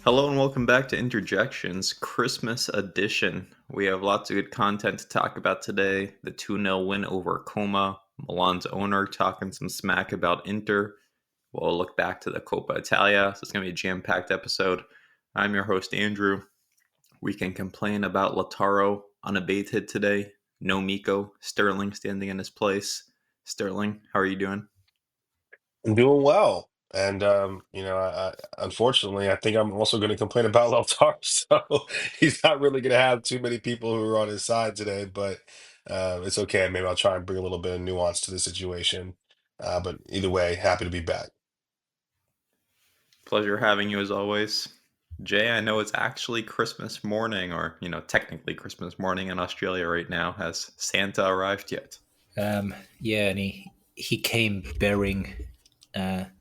Hello and welcome back to Interjections, Christmas edition. We have lots of good content to talk about today. The 2-0 win over Coma, Milan's owner talking some smack about Inter. We'll look back to the Coppa Italia, so it's going to be a jam-packed episode. I'm your host, Andrew. We can complain about Lautaro unabated today. No Miko, Sterling standing in his place. Sterling, how are you doing? I'm doing well. And unfortunately, I think I'm also going to complain about Lautaro. So he's not really going to have too many people who are on his side today, but it's okay. Maybe I'll try and bring a little bit of nuance to the situation. But either way, happy to be back. Pleasure having you as always. Jay, I know it's actually Christmas morning, or, technically Christmas morning in Australia right now. Has Santa arrived yet? Yeah, and he came bearing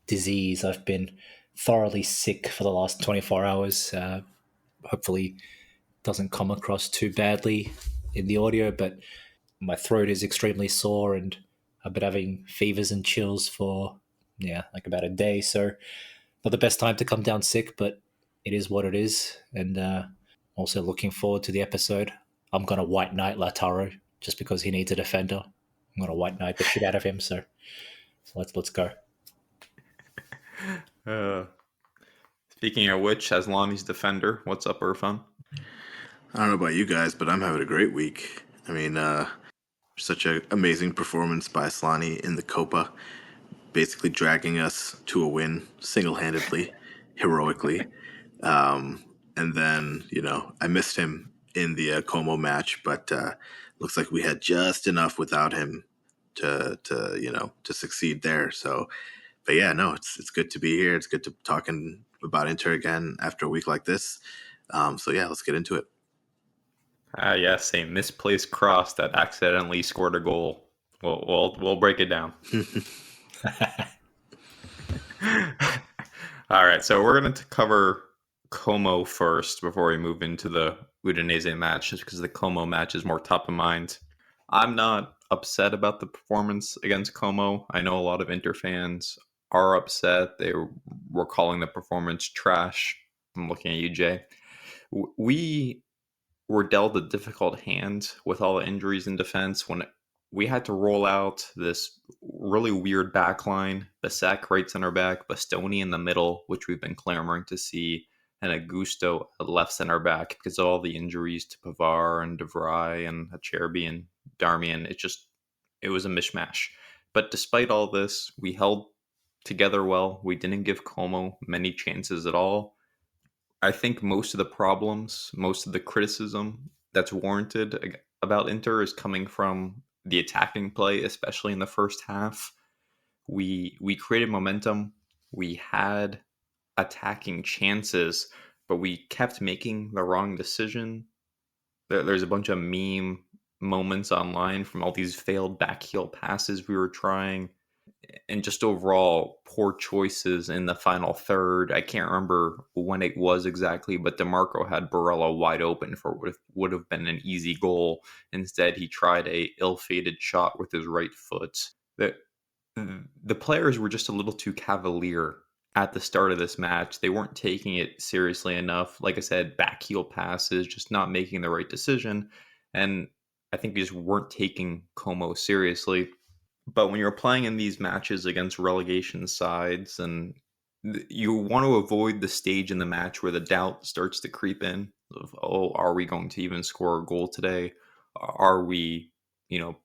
disease. I've been thoroughly sick for the last 24 hours. Hopefully, doesn't come across too badly in the audio, but my throat is extremely sore, and I've been having fevers and chills for like about a day. So, not the best time to come down sick, but it is what it is. And also looking forward to the episode. I'm gonna white knight Lataro just because he needs a defender. I'm gonna white knight the shit out of him. So let's go. Uh, Speaking of which, as Lonnie's defender, what's up, Irfan? I don't know about you guys, but I'm having a great week. I mean, such an amazing performance by Slani in the Copa, basically dragging us to a win single-handedly, heroically. And then, I missed him in the Como match, but looks like we had just enough without him to succeed there. So, but yeah, no, it's good to be here. It's good to talking about Inter again after a week like this. So yeah, let's get into it. Yes, a misplaced cross that accidentally scored a goal. We'll break it down. All right, so we're going to cover Como first before we move into the Udinese match, just because the Como match is more top of mind. I'm not upset about the performance against Como. I know a lot of Inter fans are upset. They were calling the performance trash. I'm looking at you, Jay. We were dealt a difficult hand with all the injuries in defense when we had to roll out this really weird back line. Basak right center back, Bastoni in the middle, which we've been clamoring to see, and Augusto at left center back because of all the injuries to Pavar and De Vrij and Acerbi and Darmian. It was a mishmash. But despite all this, we held together well. We didn't give Como many chances at all. I think most of the problems, most of the criticism that's warranted about Inter is coming from the attacking play, especially in the first half. We created momentum. We had attacking chances, but we kept making the wrong decision. There's a bunch of meme moments online from all these failed back heel passes we were trying, and just overall poor choices in the final third. I can't remember when it was exactly, but DeMarco had Barella wide open for what would have been an easy goal. Instead, he tried a ill-fated shot with his right foot. The players were just a little too cavalier at the start of this match. They weren't taking it seriously enough. Like I said, back heel passes, just not making the right decision. And I think we just weren't taking Como seriously. But when you're playing in these matches against relegation sides, and you want to avoid the stage in the match where the doubt starts to creep in of, oh, are we going to even score a goal today? Are we,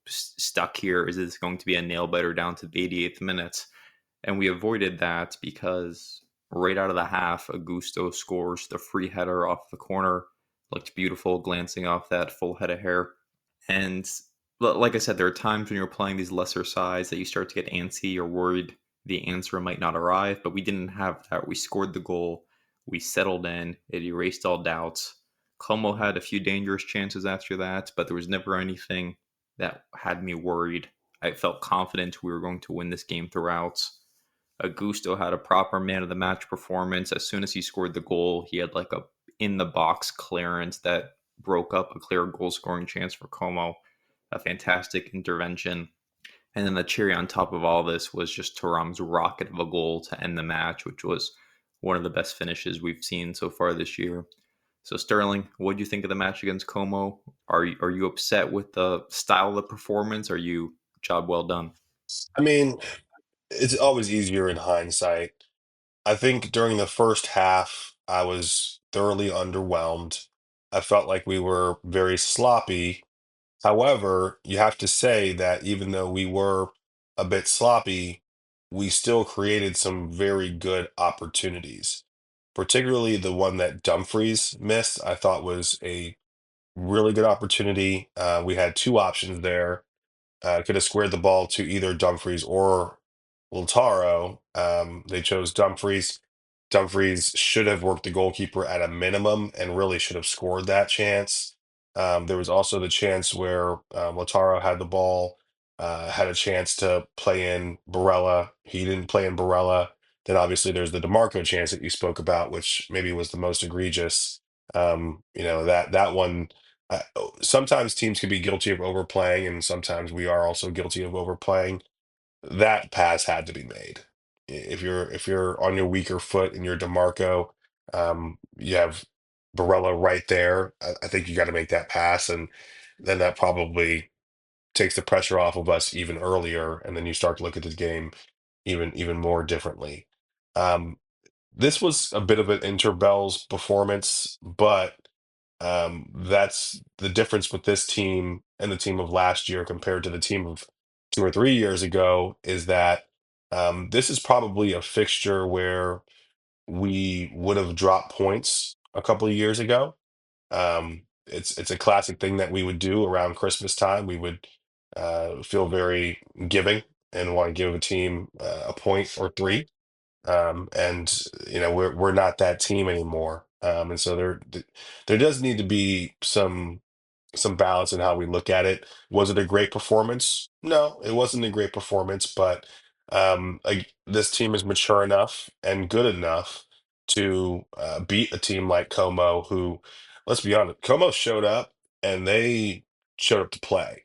stuck here? Is this going to be a nail biter down to the 88th minute? And we avoided that because right out of the half, Augusto scores the free header off the corner. Looked beautiful, glancing off that full head of hair. And like I said, there are times when you're playing these lesser sides that you start to get antsy or worried the answer might not arrive, but we didn't have that. We scored the goal. We settled in. It erased all doubts. Como had a few dangerous chances after that, but there was never anything that had me worried. I felt confident we were going to win this game throughout. Augusto had a proper man of the match performance. As soon as he scored the goal, he had like a in the box clearance that broke up a clear goal scoring chance for Como. A fantastic intervention. And then the cherry on top of all this was just Thuram's rocket of a goal to end the match, which was one of the best finishes we've seen so far this year. So Sterling, what do you think of the match against Como? Are you upset with the style of the performance? Are you job well done? I mean, it's always easier in hindsight. I think during the first half, I was thoroughly underwhelmed. I felt like we were very sloppy. However, you have to say that even though we were a bit sloppy, we still created some very good opportunities. Particularly the one that Dumfries missed, I thought was a really good opportunity. We had two options there. Could have squared the ball to either Dumfries or Lautaro. They chose Dumfries. Dumfries should have worked the goalkeeper at a minimum and really should have scored that chance. There was also the chance where Lautaro had the ball, had a chance to play in Barella. He didn't play in Barella. Then obviously there's the DeMarco chance that you spoke about, which maybe was the most egregious. That one. Sometimes teams can be guilty of overplaying, and sometimes we are also guilty of overplaying. That pass had to be made. If you're on your weaker foot and you're DeMarco, you have Barella right there. I think you got to make that pass, and then that probably takes the pressure off of us even earlier, and then you start to look at the game even more differently. Um, this was a bit of an Interbell's performance, but that's the difference with this team and the team of last year compared to the team of 2 or 3 years ago is that this is probably a fixture where we would have dropped points a couple of years ago. It's a classic thing that we would do around Christmas time. We would feel very giving and want to give a team a point or three, and we're not that team anymore. And so there does need to be some balance in how we look at it. Was it a great performance? No, it wasn't a great performance, but this team is mature enough and good enough to beat a team like Como, who, let's be honest, Como showed up and they showed up to play.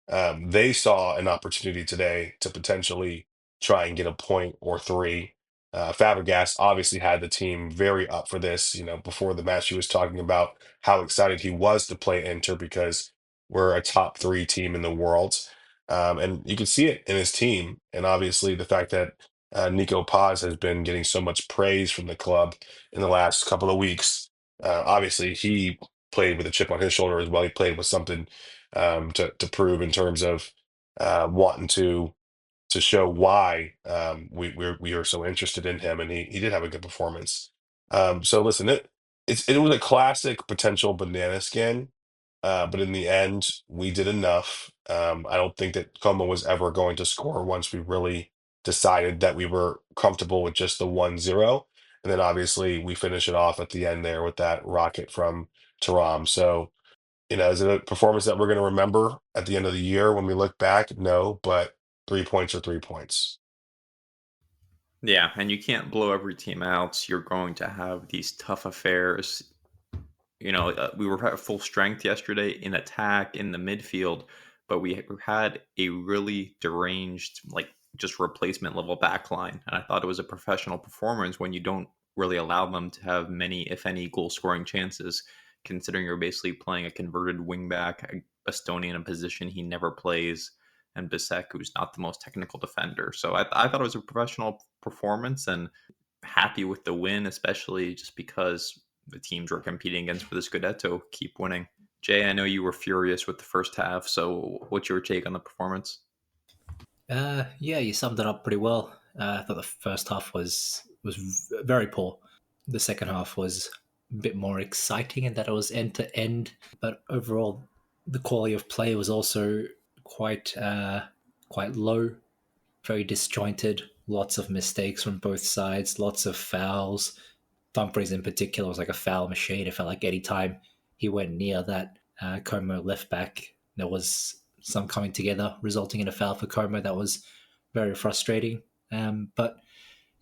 They saw an opportunity today to potentially try and get a point or three. Fabregas obviously had the team very up for this. Before the match, he was talking about how excited he was to play Inter because we're a top three team in the world. And you can see it in his team. And obviously, the fact that Nico Paz has been getting so much praise from the club in the last couple of weeks. Obviously, he played with a chip on his shoulder as well. He played with something to prove in terms of wanting to show why we are so interested in him, and he did have a good performance. So listen, it was a classic potential banana skin, but in the end, we did enough. I don't think that Como was ever going to score once we really decided that we were comfortable with just the 1-0. And then obviously we finish it off at the end there with that rocket from Thuram. So is it a performance that we're going to remember at the end of the year when we look back? No, but 3 points are 3 points. Yeah, and you can't blow every team out. You're going to have these tough affairs. We were at full strength yesterday in attack in the midfield, but we had a really deranged, like just replacement level back line. And I thought it was a professional performance when you don't really allow them to have many, if any, goal scoring chances, considering you're basically playing a converted wingback, Bastoni in a position he never plays, and Bisek, who's not the most technical defender. So I thought it was a professional performance and happy with the win, especially just because the teams we're competing against for the Scudetto keep winning. Jay, I know you were furious with the first half, so what's your take on the performance? Yeah, you summed it up pretty well. I thought the first half was very poor. The second half was a bit more exciting in that it was end to end, but overall, the quality of play was also quite low, very disjointed. Lots of mistakes from both sides, lots of fouls. Dumfries in particular was like a foul machine. It felt like any time he went near that Como left back, there was some coming together, resulting in a foul for Como. That was very frustrating. But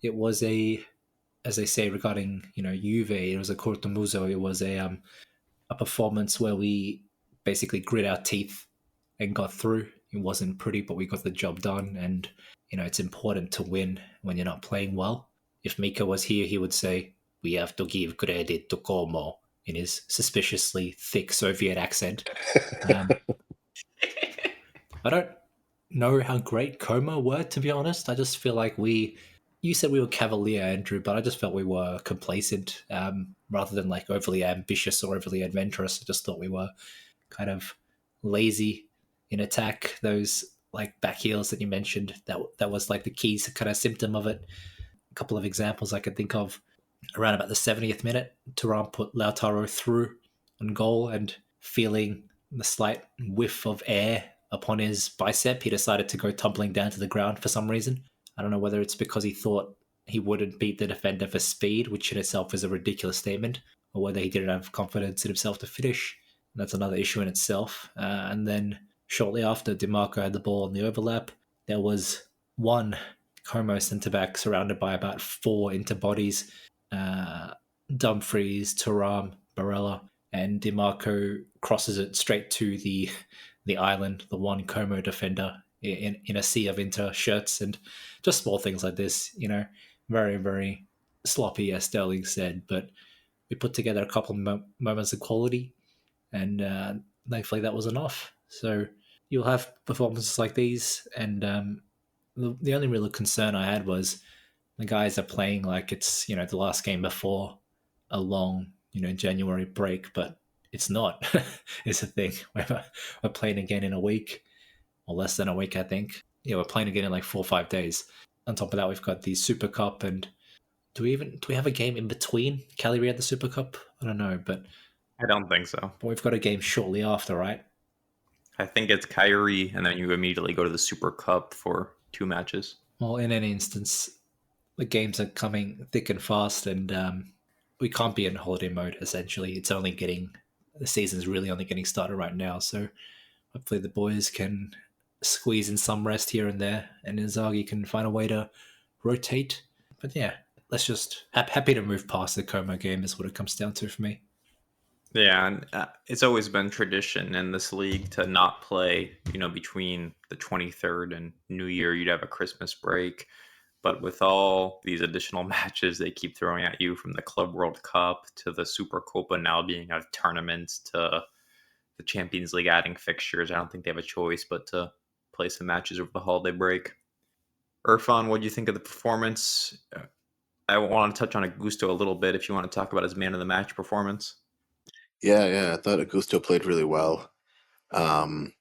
it was as they say regarding Juve, it was a cortomuso. It was a performance where we basically grit our teeth and got through. It wasn't pretty, but we got the job done. And it's important to win when you're not playing well. if Mika was here, he would say, "We have to give credit to Como," in his suspiciously thick Soviet accent. I don't know how great Como were, to be honest. I just feel like you said we were cavalier, Andrew, but I just felt we were complacent rather than like overly ambitious or overly adventurous. I just thought we were kind of lazy in attack. Those like back heels that you mentioned, that was like the key kind of symptom of it. A couple of examples I could think of. Around about the 70th minute, Thuram put Lautaro through on goal, and feeling the slight whiff of air upon his bicep, he decided to go tumbling down to the ground for some reason. I don't know whether it's because he thought he wouldn't beat the defender for speed, which in itself is a ridiculous statement, or whether he didn't have confidence in himself to finish. That's another issue in itself. And then shortly after DiMarco had the ball on the overlap, there was one Como centre back surrounded by about four Inter bodies. Dumfries, Thuram, Barella, and DiMarco crosses it straight to the island, the one Como defender in a sea of Inter shirts, and just small things like this, very, very sloppy, as Sterling said, but we put together a couple of moments of quality, and thankfully that was enough. So you'll have performances like these, and the only real concern I had was the guys are playing like it's the last game before a long January break, but it's not. It's a thing. We're playing again in a week or less than a week, I think. Yeah, we're playing again in like 4 or 5 days. On top of that, we've got the Super Cup, and do we have a game in between Cagliari and the Super Cup? I don't know, but I don't think so. we've got a game shortly after, right? I think it's Kyrie, and then you immediately go to the Super Cup for 2 matches. Well, in any instance, the games are coming thick and fast, and we can't be in holiday mode, essentially. The season's really only getting started right now, so hopefully the boys can squeeze in some rest here and there, and Inzaghi can find a way to rotate. But yeah, let's just happy to move past the Como game is what it comes down to for me. Yeah, and it's always been tradition in this league to not play, between the 23rd and New Year. You'd have a Christmas break. But with all these additional matches they keep throwing at you, from the Club World Cup to the Super Copa now being a tournament to the Champions League adding fixtures, I don't think they have a choice but to play some matches over the holiday break. Irfan, what do you think of the performance? I want to touch on Augusto a little bit if you want to talk about his man of the match performance. Yeah, I thought Augusto played really well.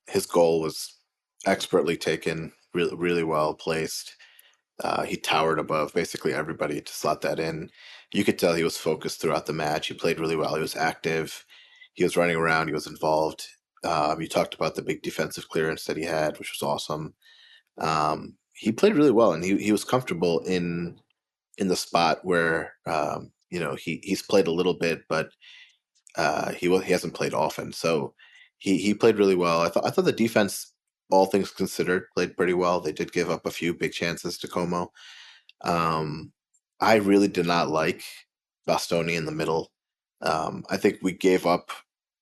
His goal was expertly taken, really, really well placed. He towered above basically everybody to slot that in. You could tell he was focused throughout the match. He played really well. He was active. He was running around. He was involved. You talked about the big defensive clearance that he had, which was awesome. He played really well, and he was comfortable in the spot where he's played a little bit, but he hasn't played often. So he played really well. I thought the defense, all things considered, played pretty well. They did give up a few big chances to Como. I really did not like Bastoni in the middle. I think we gave up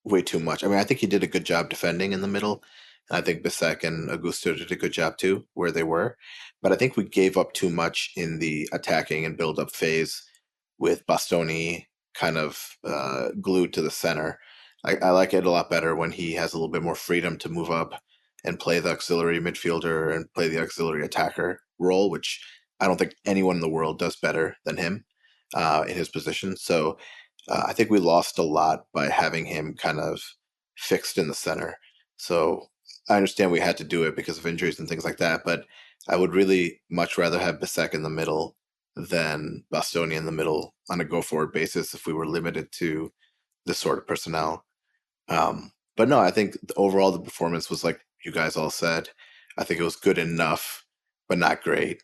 way too much. I mean, I think he did a good job defending in the middle. I think Bisek and Augusto did a good job too, where they were. But I think we gave up too much in the attacking and build-up phase with Bastoni kind of glued to the center. I like it a lot better when he has a little bit more freedom to move up and play the auxiliary midfielder and play the auxiliary attacker role, which I don't think anyone in the world does better than him in his position. So I think we lost a lot by having him kind of fixed in the center. So I understand we had to do it because of injuries and things like that, but I would really much rather have Bisek in the middle than Bastoni in the middle on a go-forward basis if we were limited to this sort of personnel. But no, I think overall the performance was like you guys all said. I think it was good enough, but not great.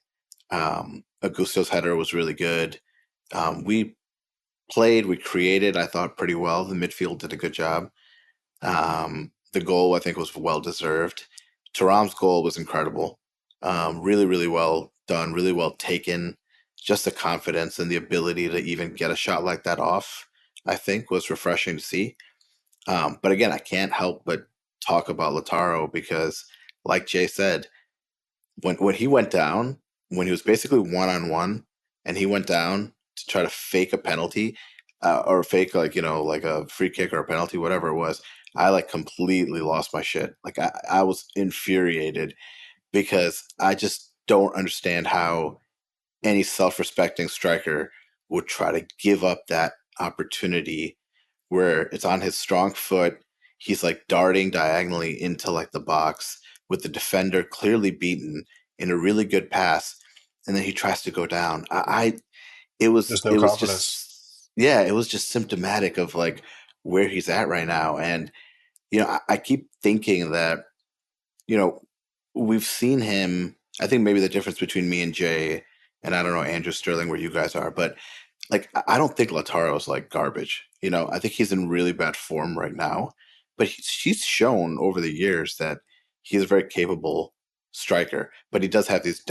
Augusto's header was really good. We created, I thought, pretty well. The midfield did a good job. The goal, I think, was well deserved. Thuram's goal was incredible. Really, really well done, really well taken. Just the confidence and the ability to even get a shot like that off, I think, was refreshing to see. But again, I can't help but talk about Lautaro because, like Jay said, when he went down, when he was basically one-on-one, and he went down to try to fake a penalty, or fake like like a free kick or a penalty, whatever it was. I like completely lost my shit. Like I was infuriated because I just don't understand how any self-respecting striker would try to give up that opportunity where it's on his strong foot. He's like darting diagonally into like the box with the defender clearly beaten in a really good pass, and then he tries to go down. It was There's no it was confidence. just yeah, it was just symptomatic of like where he's at right now. And I keep thinking that you know we've seen him. I think maybe the difference between me and Jay, and I don't know Andrew Sterling where you guys are, but like I don't think Lautaro is like garbage. I think he's in really bad form right now, but he's shown over the years that he's a very capable striker. But he does have these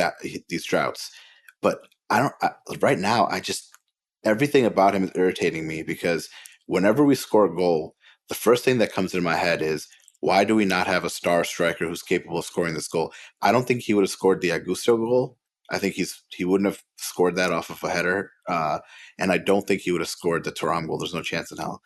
droughts. But right now. I just everything about him is irritating me because whenever we score a goal, the first thing that comes into my head is why do we not have a star striker who's capable of scoring this goal? I don't think he would have scored the Augusto goal. I think he wouldn't have scored that off of a header. And I don't think he would have scored the thuram goal. There's no chance in hell.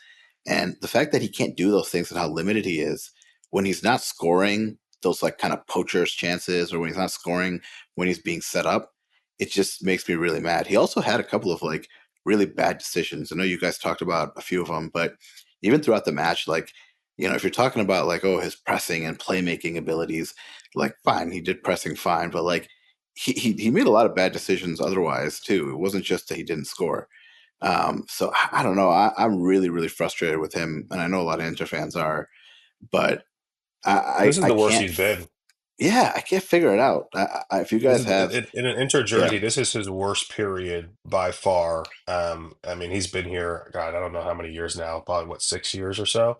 And the fact that he can't do those things and how limited he is when he's not scoring those like kind of poachers chances, or when he's not scoring when he's being set up, it just makes me really mad. He also had a couple of like really bad decisions. I know you guys talked about a few of them, but even throughout the match, like if you're talking about like his pressing and playmaking abilities, like fine, he did pressing fine, but like he made a lot of bad decisions otherwise too. It wasn't just that he didn't score. So I don't know. I'm really, really frustrated with him, and I know a lot of Inter fans are, but This is I the worst can't. he's been. Yeah, I can't figure it out. If you This guys is have, in an Inter yeah, jersey. This is his worst period by far. I mean, he's been here. God, I don't know how many years now. Probably what, 6 years or so.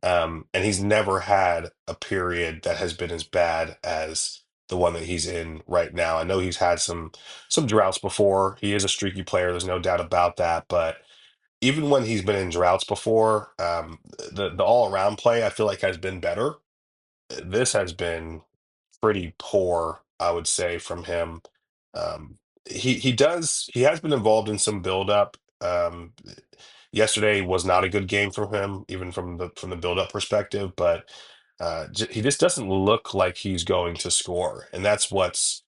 And he's never had a period that has been as bad as the one that he's in right now. I know he's had some droughts before. He is a streaky player. There's no doubt about that. But even when he's been in droughts before, the all around play I feel like has been better. This has been pretty poor, I would say, from him. He has been involved in some buildup. Yesterday was not a good game from him, even from the buildup perspective. But he just doesn't look like he's going to score, and that's what's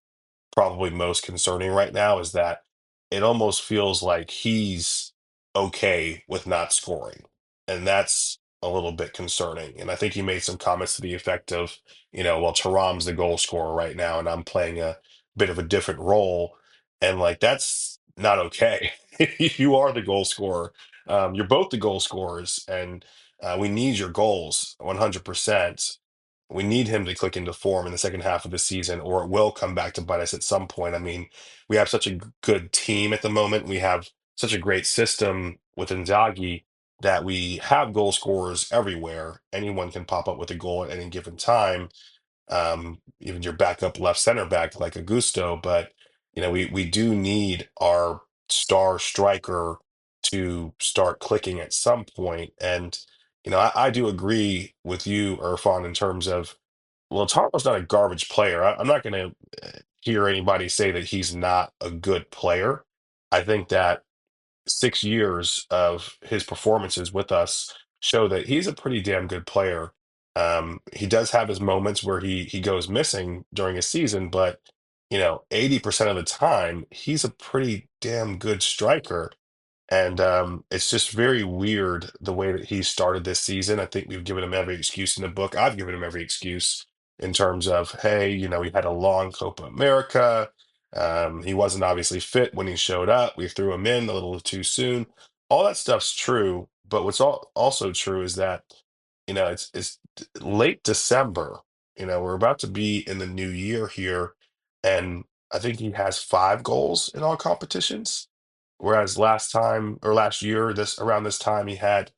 probably most concerning right now is that it almost feels like he's okay with not scoring. And that's a little bit concerning. And I think he made some comments to the effect of, well, Taram's the goal scorer right now, and I'm playing a bit of a different role. And like, that's not okay. You are the goal scorer. You're both the goal scorers, and we need your goals 100%. We need him to click into form in the second half of the season, or it will come back to bite us at some point. I mean, we have such a good team at the moment. We have such a great system with Inzaghi that we have goal scorers everywhere. Anyone can pop up with a goal at any given time, even your backup left center back like Augusto. But we do need our star striker to start clicking at some point. And I do agree with you, Irfan, in terms of well, Taro's not a garbage player. I'm not going to hear anybody say that he's not a good player. I think that 6 years of his performances with us show that he's a pretty damn good player. He does have his moments where he goes missing during a season, but 80% of the time he's a pretty damn good striker. And it's just very weird the way that he started this season. I think we've given him every excuse in the book. I've given him every excuse in terms of, hey, he had a long Copa America. He wasn't obviously fit when he showed up. We threw him in a little too soon. All that stuff's true. But what's also true is that, it's late December. We're about to be in the new year here. And I think he has 5 goals in all competitions. Whereas last year, this around this time, he had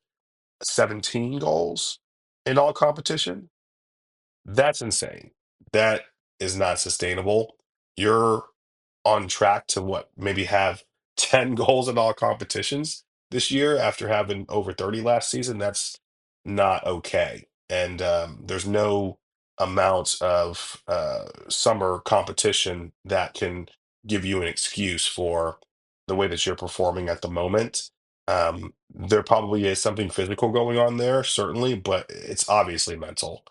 17 goals in all competition. That's insane. That is not sustainable. You're on track to what, maybe have 10 goals in all competitions this year after having over 30 last season. That's not okay. And there's no amount of summer competition that can give you an excuse for the way that you're performing at the moment. There probably is something physical going on there, certainly, but it's obviously mental.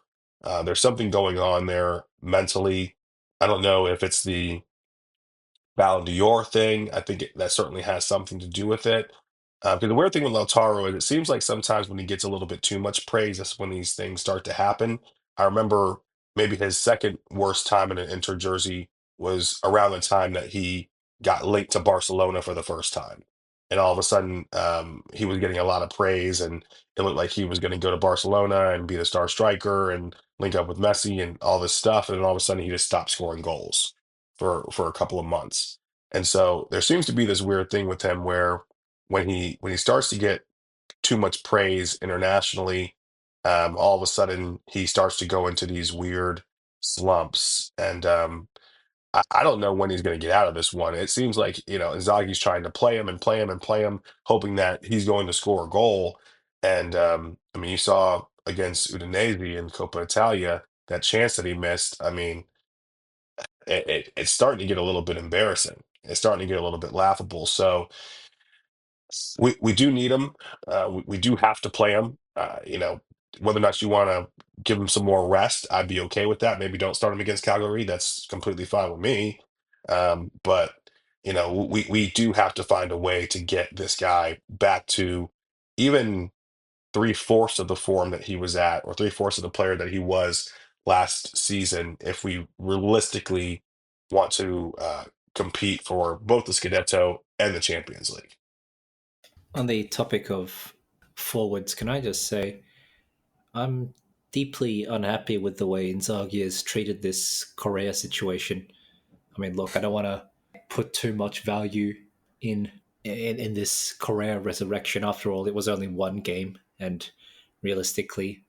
There's something going on there mentally. I don't know if it's the Ballon d'Or thing. I think that certainly has something to do with it. Because the weird thing with Lautaro is it seems like sometimes when he gets a little bit too much praise, that's when these things start to happen. I remember maybe his second worst time in an Inter jersey was around the time that he got linked to Barcelona for the first time. And all of a sudden, he was getting a lot of praise, and it looked like he was going to go to Barcelona and be the star striker and link up with Messi and all this stuff. And then all of a sudden, he just stopped scoring goals for a couple of months. And so there seems to be this weird thing with him where when he starts to get too much praise internationally, all of a sudden he starts to go into these weird slumps. And I don't know when he's going to get out of this one. It seems like, Inzaghi's trying to play him and play him and play him, hoping that he's going to score a goal. And I mean, you saw against Udinese in Coppa Italia that chance that he missed. I mean, it's starting to get a little bit embarrassing. It's starting to get a little bit laughable. So we do need him. We do have to play him. Whether or not you want to give him some more rest, I'd be okay with that. Maybe don't start him against Calgary. That's completely fine with me. But we do have to find a way to get this guy back to even three-fourths of the form that he was at, or three-fourths of the player that he was last season, if we realistically want to compete for both the Scudetto and the Champions League. On the topic of forwards, can I just say I'm deeply unhappy with the way Inzaghi has treated this Correa situation. I mean, look, I don't want to put too much value in this Correa resurrection. After all, it was only one game, and realistically,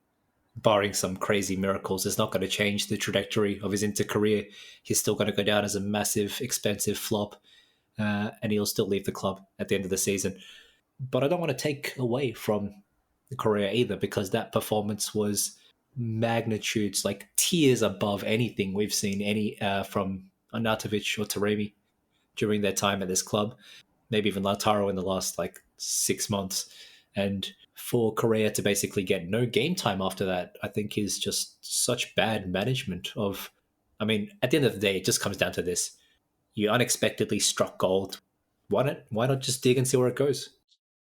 barring some crazy miracles, it's not going to change the trajectory of his Inter career. He's still going to go down as a massive, expensive flop, and he'll still leave the club at the end of the season. But I don't want to take away from Correa either, because that performance was magnitudes, like tiers above anything we've seen from Arnautovic or Taremi during their time at this club, maybe even Lautaro in the last 6 months. And for Correa to basically get no game time after that, I think is just such bad management of. I mean, at the end of the day, it just comes down to this: you unexpectedly struck gold. Why not just dig and see where it goes?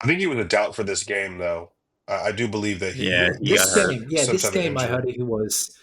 I think he was a doubt for this game, though. I do believe that he Yeah, he got This hurt. game, some this type of game I heard injury. he was.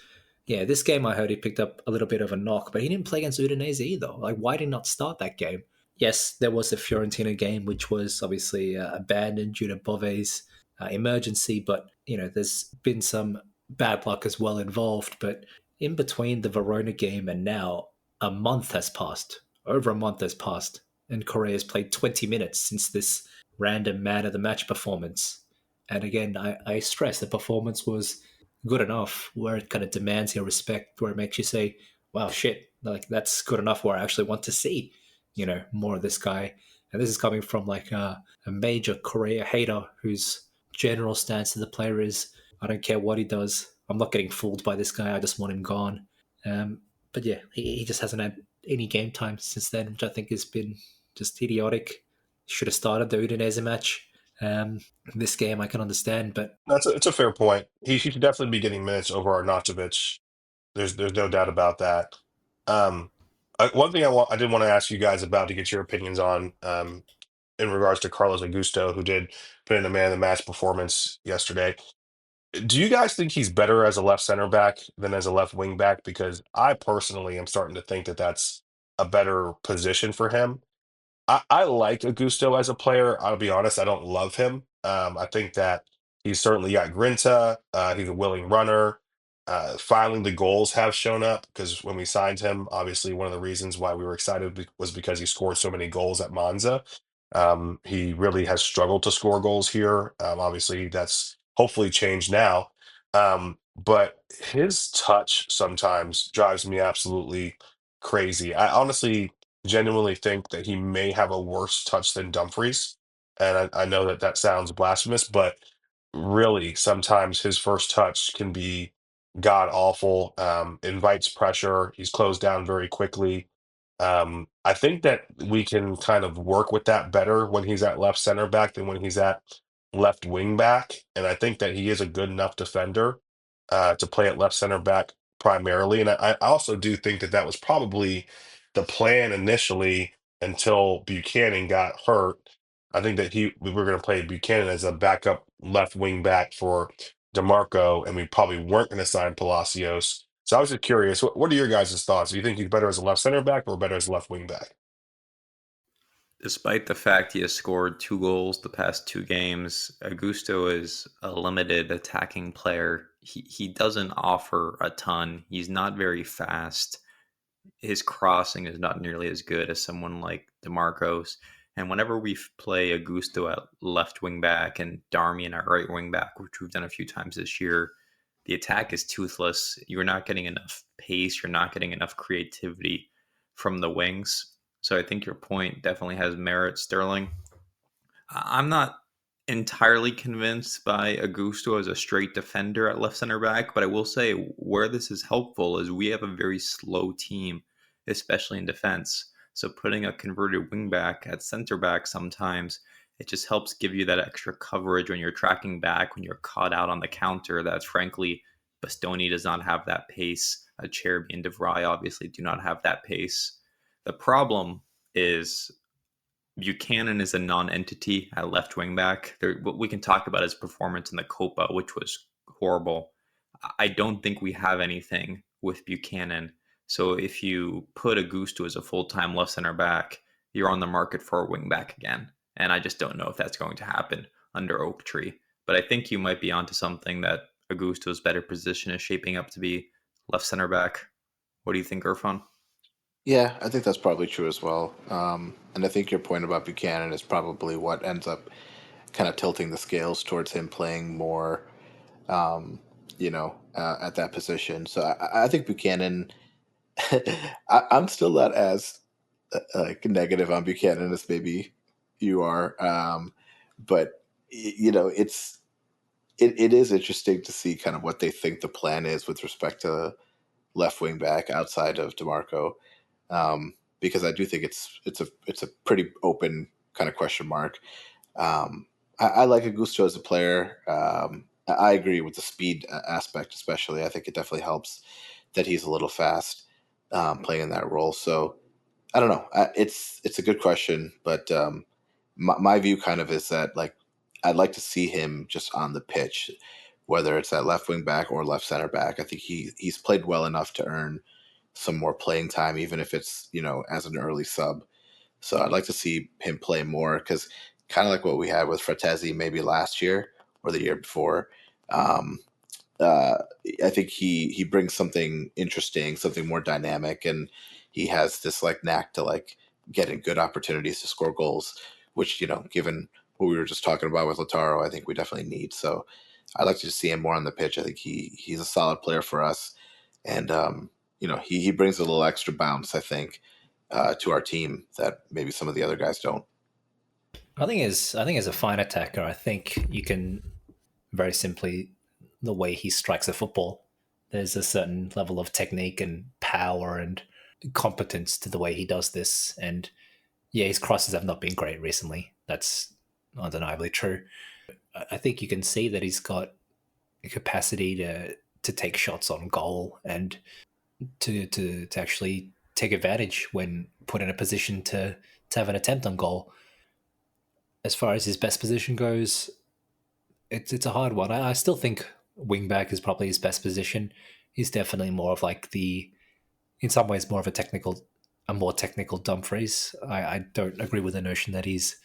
Yeah, this game I heard he picked up a little bit of a knock, but he didn't play against Udinese either. Like, why did he not start that game? Yes, there was the Fiorentina game, which was obviously abandoned due to Bove's emergency, but there's been some bad luck as well involved. But in between the Verona game and now, a month has passed. Over a month has passed, and Correa has played 20 minutes since this random man of the match performance. And again, I stress the performance was good enough where it kind of demands your respect, where it makes you say, wow, shit, like that's good enough where I actually want to see, more of this guy. And this is coming from a major Korea hater whose general stance to the player is, I don't care what he does. I'm not getting fooled by this guy. I just want him gone. But yeah, he just hasn't had any game time since then, which I think has been just idiotic. Should have started the Udinese match. This game I can understand, but It's a fair point. He should definitely be getting minutes over Arnautovic. There's no doubt about that. Um, one thing I did want to ask you guys about to get your opinions on, in regards to Carlos Augusto, who did put in a man of the match performance yesterday. Do you guys think he's better as a left center back than as a left wing back? Because I personally am starting to think that that's a better position for him. I like Augusto as a player. I'll be honest, I don't love him. I think that he's certainly got grinta. He's a willing runner. Finally, the goals have shown up because when we signed him, obviously one of the reasons why we were excited was because he scored so many goals at Monza. He really has struggled to score goals here. Obviously, that's hopefully changed now. But his touch sometimes drives me absolutely crazy. I honestly genuinely think that he may have a worse touch than Dumfries. And I know that that sounds blasphemous, but really, sometimes his first touch can be god awful, invites pressure. He's closed down very quickly. I think that we can kind of work with that better when he's at left center back than when he's at left wing back. And I think that he is a good enough defender to play at left center back primarily. And I also do think that that was probably the plan initially until Buchanan got hurt. I think that we were going to play Buchanan as a backup left wing back for DeMarco, and we probably weren't going to sign Palacios. So I was just curious, what are your guys' thoughts? Do you think he's better as a left center back or better as a left wing back? Despite the fact he has scored 2 goals the past 2 games, Augusto is a limited attacking player. He doesn't offer a ton. He's not very fast. His crossing is not nearly as good as someone like DeMarcos. And whenever we play Augusto at left wing back and Darmian at right wing back, which we've done a few times this year, the attack is toothless. You're not getting enough pace. You're not getting enough creativity from the wings. So I think your point definitely has merit, Sterling. I'm not entirely convinced by Augusto as a straight defender at left center back, but I will say where this is helpful is we have a very slow team, especially in defense. So putting a converted wingback at center back sometimes, it just helps give you that extra coverage when you're tracking back, when you're caught out on the counter. That frankly, Bastoni does not have that pace. Cherby and DeVry obviously do not have that pace. The problem is Buchanan is a non-entity at left wing back. What we can talk about his performance in the Copa, which was horrible. I don't think we have anything with Buchanan. So if you put Augusto as a full-time left center back, you're on the market for a wing back again. And I just don't know if that's going to happen under Oak Tree. But I think you might be onto something that Augusto's better position is shaping up to be left center back. What do you think, Irfan? Yeah, I think that's probably true as well. And I think your point about Buchanan is probably what ends up kind of tilting the scales towards him playing more, at that position. So I think Buchanan, I'm still not as like negative on Buchanan as maybe you are. But it is interesting to see kind of what they think the plan is with respect to left wing back outside of DeMarco, because I do think it's a pretty open kind of question mark. I like Augusto as a player. I agree with the speed aspect, especially. I think it definitely helps that he's a little fast playing in that role. So I don't know. It's a good question, but my view kind of is that like I'd like to see him just on the pitch, whether it's at left wing back or left center back. I think he's played well enough to earn some more playing time, even if it's as an early sub. So I'd like to see him play more because kind of like what we had with Fratesi maybe last year or the year before. Um, uh, I think he brings something interesting, something more dynamic, and he has this like knack to like getting good opportunities to score goals, which given what we were just talking about with Lautaro, I think we definitely need. So I'd like to just see him more on the pitch. I think he's a solid player for us, and he brings a little extra bounce, I think, to our team that maybe some of the other guys don't. I think as a fine attacker, I think you can very simply the way he strikes a football. There's a certain level of technique and power and competence to the way he does this. And yeah, his crosses have not been great recently. That's undeniably true. I think you can see that he's got a capacity to take shots on goal and to actually take advantage when put in a position to have an attempt on goal. As far as his best position goes, it's a hard one. I still think wingback is probably his best position. He's definitely more of like in some ways, more of a more technical Dumfries. I don't agree with the notion that his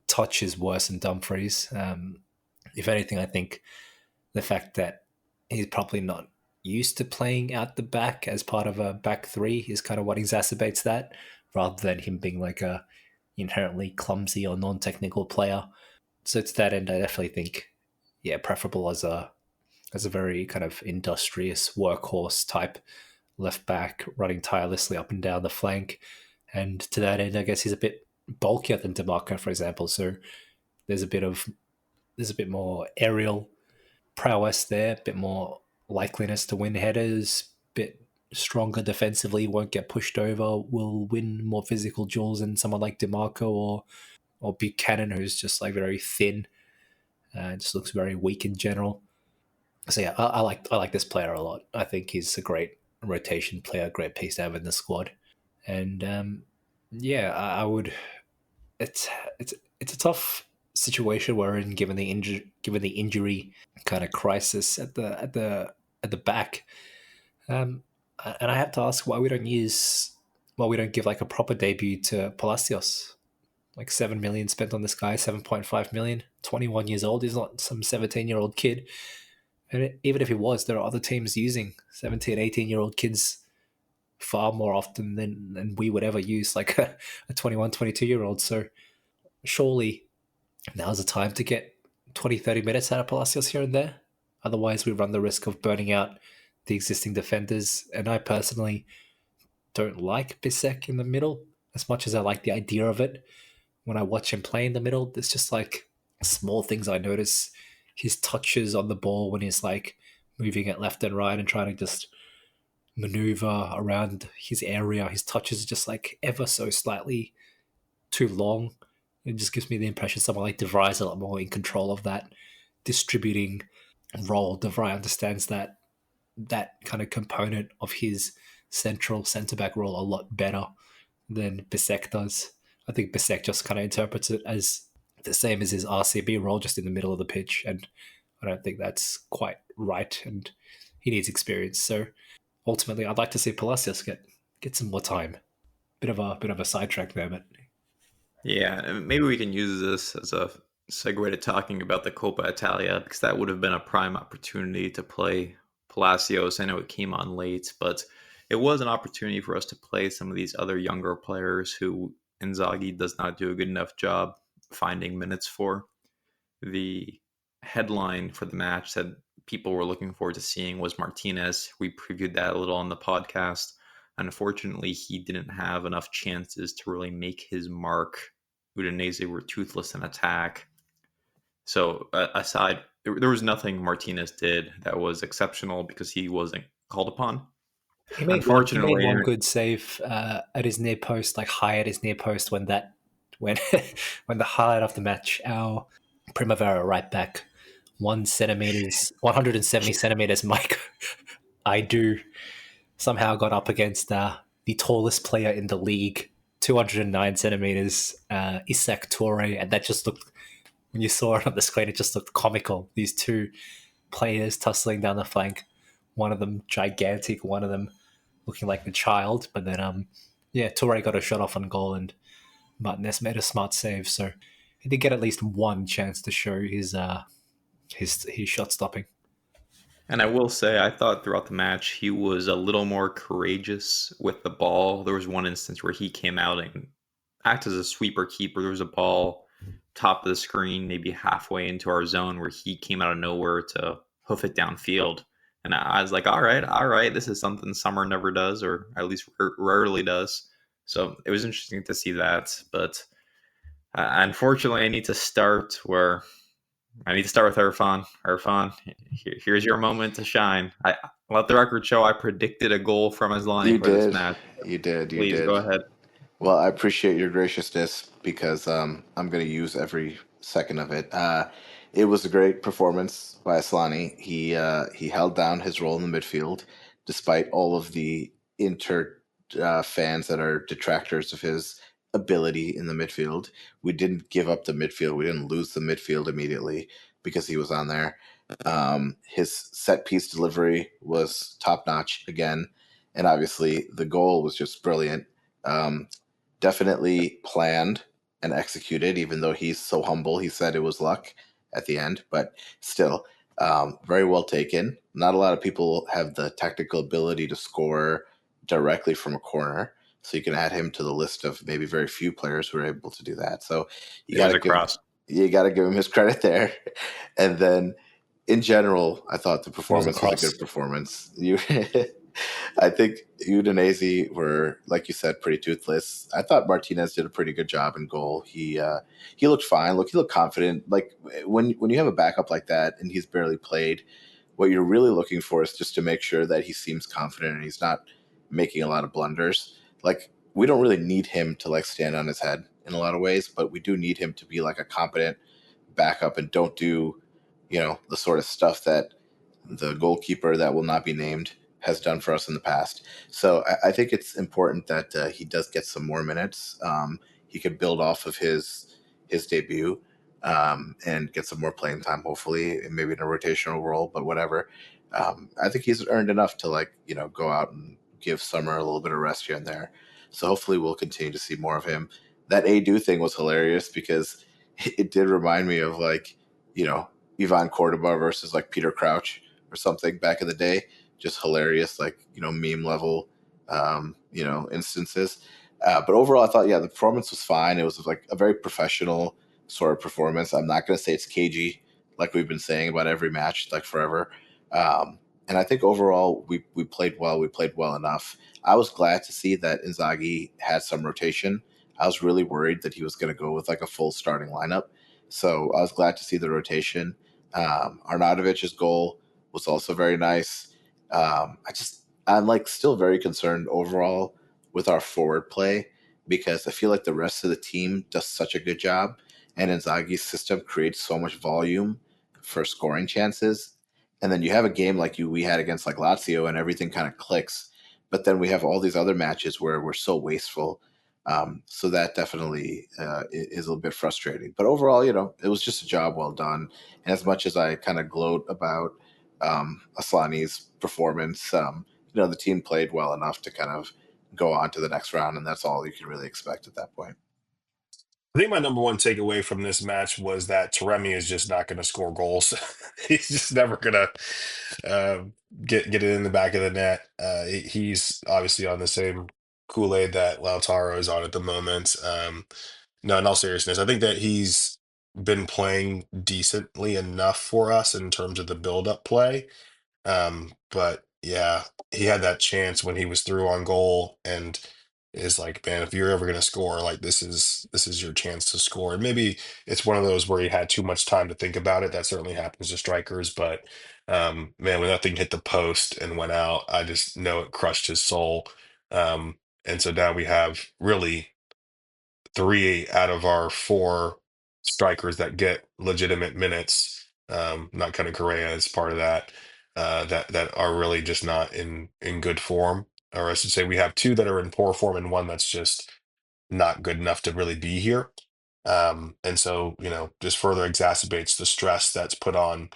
touch is worse than Dumfries. If anything, I think the fact that he's probably not used to playing out the back as part of a back three is kind of what exacerbates that, rather than him being like a inherently clumsy or non-technical player. So to that end, I definitely think, yeah, preferable as a very kind of industrious workhorse type left back, running tirelessly up and down the flank. And to that end, I guess he's a bit bulkier than DeMarco, for example. So there's a bit more aerial prowess there, a bit more likeliness to win headers, bit stronger defensively, won't get pushed over, will win more physical duels than someone like DeMarco or Buchanan, who's just like very thin, just looks very weak in general. So yeah, I like this player a lot. I think he's a great rotation player, great piece to have in the squad, and yeah, I would. It's a tough situation we're in given the injury kind of crisis at the back. And I have to ask why we don't give like a proper debut to Palacios. Like 7 million spent on this guy, 7.5 million, 21 years old. He's not some 17-year-old kid. And even if he was, there are other teams using 17, 18-year-old kids far more often than we would ever use like a 21, 22-year-old. So surely now's the time to get 20, 30 minutes out of Palacios here and there. Otherwise, we run the risk of burning out the existing defenders. And I personally don't like Bisek in the middle as much as I like the idea of it. When I watch him play in the middle, there's just like small things I notice. His touches on the ball when he's like moving it left and right and trying to just maneuver around his area. His touches are just like ever so slightly too long. It just gives me the impression someone like De Vrij is a lot more in control of that distributing role. De Vrij understands that kind of component of his central centre-back role a lot better than Bisek does. I think Bisek just kind of interprets it as the same as his RCB role, just in the middle of the pitch, and I don't think that's quite right, and he needs experience. So ultimately, I'd like to see Palacios get some more time. Bit of a sidetrack there, but Yeah, and maybe we can use this as a segue to talking about the Coppa Italia, because that would have been a prime opportunity to play Palacios. I know it came on late, but it was an opportunity for us to play some of these other younger players who Inzaghi does not do a good enough job finding minutes for. The headline for the match that people were looking forward to seeing was Martinez. We previewed that a little on the podcast. Unfortunately, he didn't have enough chances to really make his mark. Udinese were toothless in attack. So aside, there was nothing Martinez did that was exceptional because he wasn't called upon. he made one good save at his near post, like high at his near post when when the highlight of the match, our Primavera right back, 170 centimeters, Mike, I do somehow got up against the tallest player in the league, 209 centimeters, Isaac Toure, and that just looked, when you saw it on the screen, it just looked comical. These two players tussling down the flank, one of them gigantic, one of them looking like the child. But then, Toure got a shot off on goal, and Martinez made a smart save. So he did get at least one chance to show his shot stopping. And I will say, I thought throughout the match, he was a little more courageous with the ball. There was one instance where he came out and acted as a sweeper keeper. There was a ball top of the screen, maybe halfway into our zone, where he came out of nowhere to hoof it downfield. And I was like, all right, this is something Summer never does, or at least rarely does. So it was interesting to see that. But unfortunately, I need to start with Irfan. Irfan, here's your moment to shine. I let the record show I predicted a goal from Asllani for this match. You did. Please go ahead. Well, I appreciate your graciousness because I'm going to use every second of it. It was a great performance by Asllani. He held down his role in the midfield despite all of the Inter fans that are detractors of his ability in the midfield. We didn't give up the midfield. We didn't lose the midfield immediately because he was on there. His set piece delivery was top notch again, and obviously the goal was just brilliant. Definitely planned and executed, even though he's so humble. He said it was luck at the end, but still, very well taken. Not a lot of people have the technical ability to score directly from a corner, so you can add him to the list of maybe very few players who are able to do that. So you got to give him his credit there. And then, in general, I thought the performance was a good performance. I think Udinese were, like you said, pretty toothless. I thought Martinez did a pretty good job in goal. He looked fine. He looked confident. Like when you have a backup like that and he's barely played, what you're really looking for is just to make sure that he seems confident and he's not making a lot of blunders. Like, we don't really need him to like stand on his head in a lot of ways, but we do need him to be like a competent backup and don't do, the sort of stuff that the goalkeeper that will not be named has done for us in the past. So I think it's important that he does get some more minutes. He could build off of his debut and get some more playing time, hopefully, and maybe in a rotational role, but whatever. I think he's earned enough to go out and give Summer a little bit of rest here and there. So hopefully we'll continue to see more of him. That Adu thing was hilarious because it did remind me of Ivan Cordoba versus like Peter Crouch or something back in the day. Just hilarious, meme level, instances. But overall, I thought, yeah, the performance was fine. It was like a very professional sort of performance. I'm not going to say it's cagey, like we've been saying about every match, like forever. And I think overall, we played well. We played well enough. I was glad to see that Inzaghi had some rotation. I was really worried that he was going to go with like a full starting lineup. So I was glad to see the rotation. Arnautovic's goal was also very nice. I'm like still very concerned overall with our forward play because I feel like the rest of the team does such a good job, and Inzaghi's system creates so much volume for scoring chances. And then you have a game like we had against like Lazio, and everything kind of clicks. But then we have all these other matches where we're so wasteful. So that definitely is a little bit frustrating. But overall, it was just a job well done. And as much as I kind of gloat about Aslani's performance, the team played well enough to kind of go on to the next round, and that's all you can really expect at that point. I think my number one takeaway from this match was that Taremi is just not going to score goals. He's just never going to uh, get it in the back of the net. He's obviously on the same Kool-Aid that Lautaro is on at the moment. No, in all seriousness, I think that he's been playing decently enough for us in terms of the build-up play. But yeah, he had that chance when he was through on goal and is like, man, if you're ever gonna score, like this is your chance to score. And maybe it's one of those where he had too much time to think about it. That certainly happens to strikers, but man, when that thing hit the post and went out, I just know it crushed his soul. And so now we have really three out of our four strikers that get legitimate minutes. Not kind of Correa is part of that. That are really just not in good form, or I should say, we have two that are in poor form and one that's just not good enough to really be here. And so just further exacerbates the stress that's put on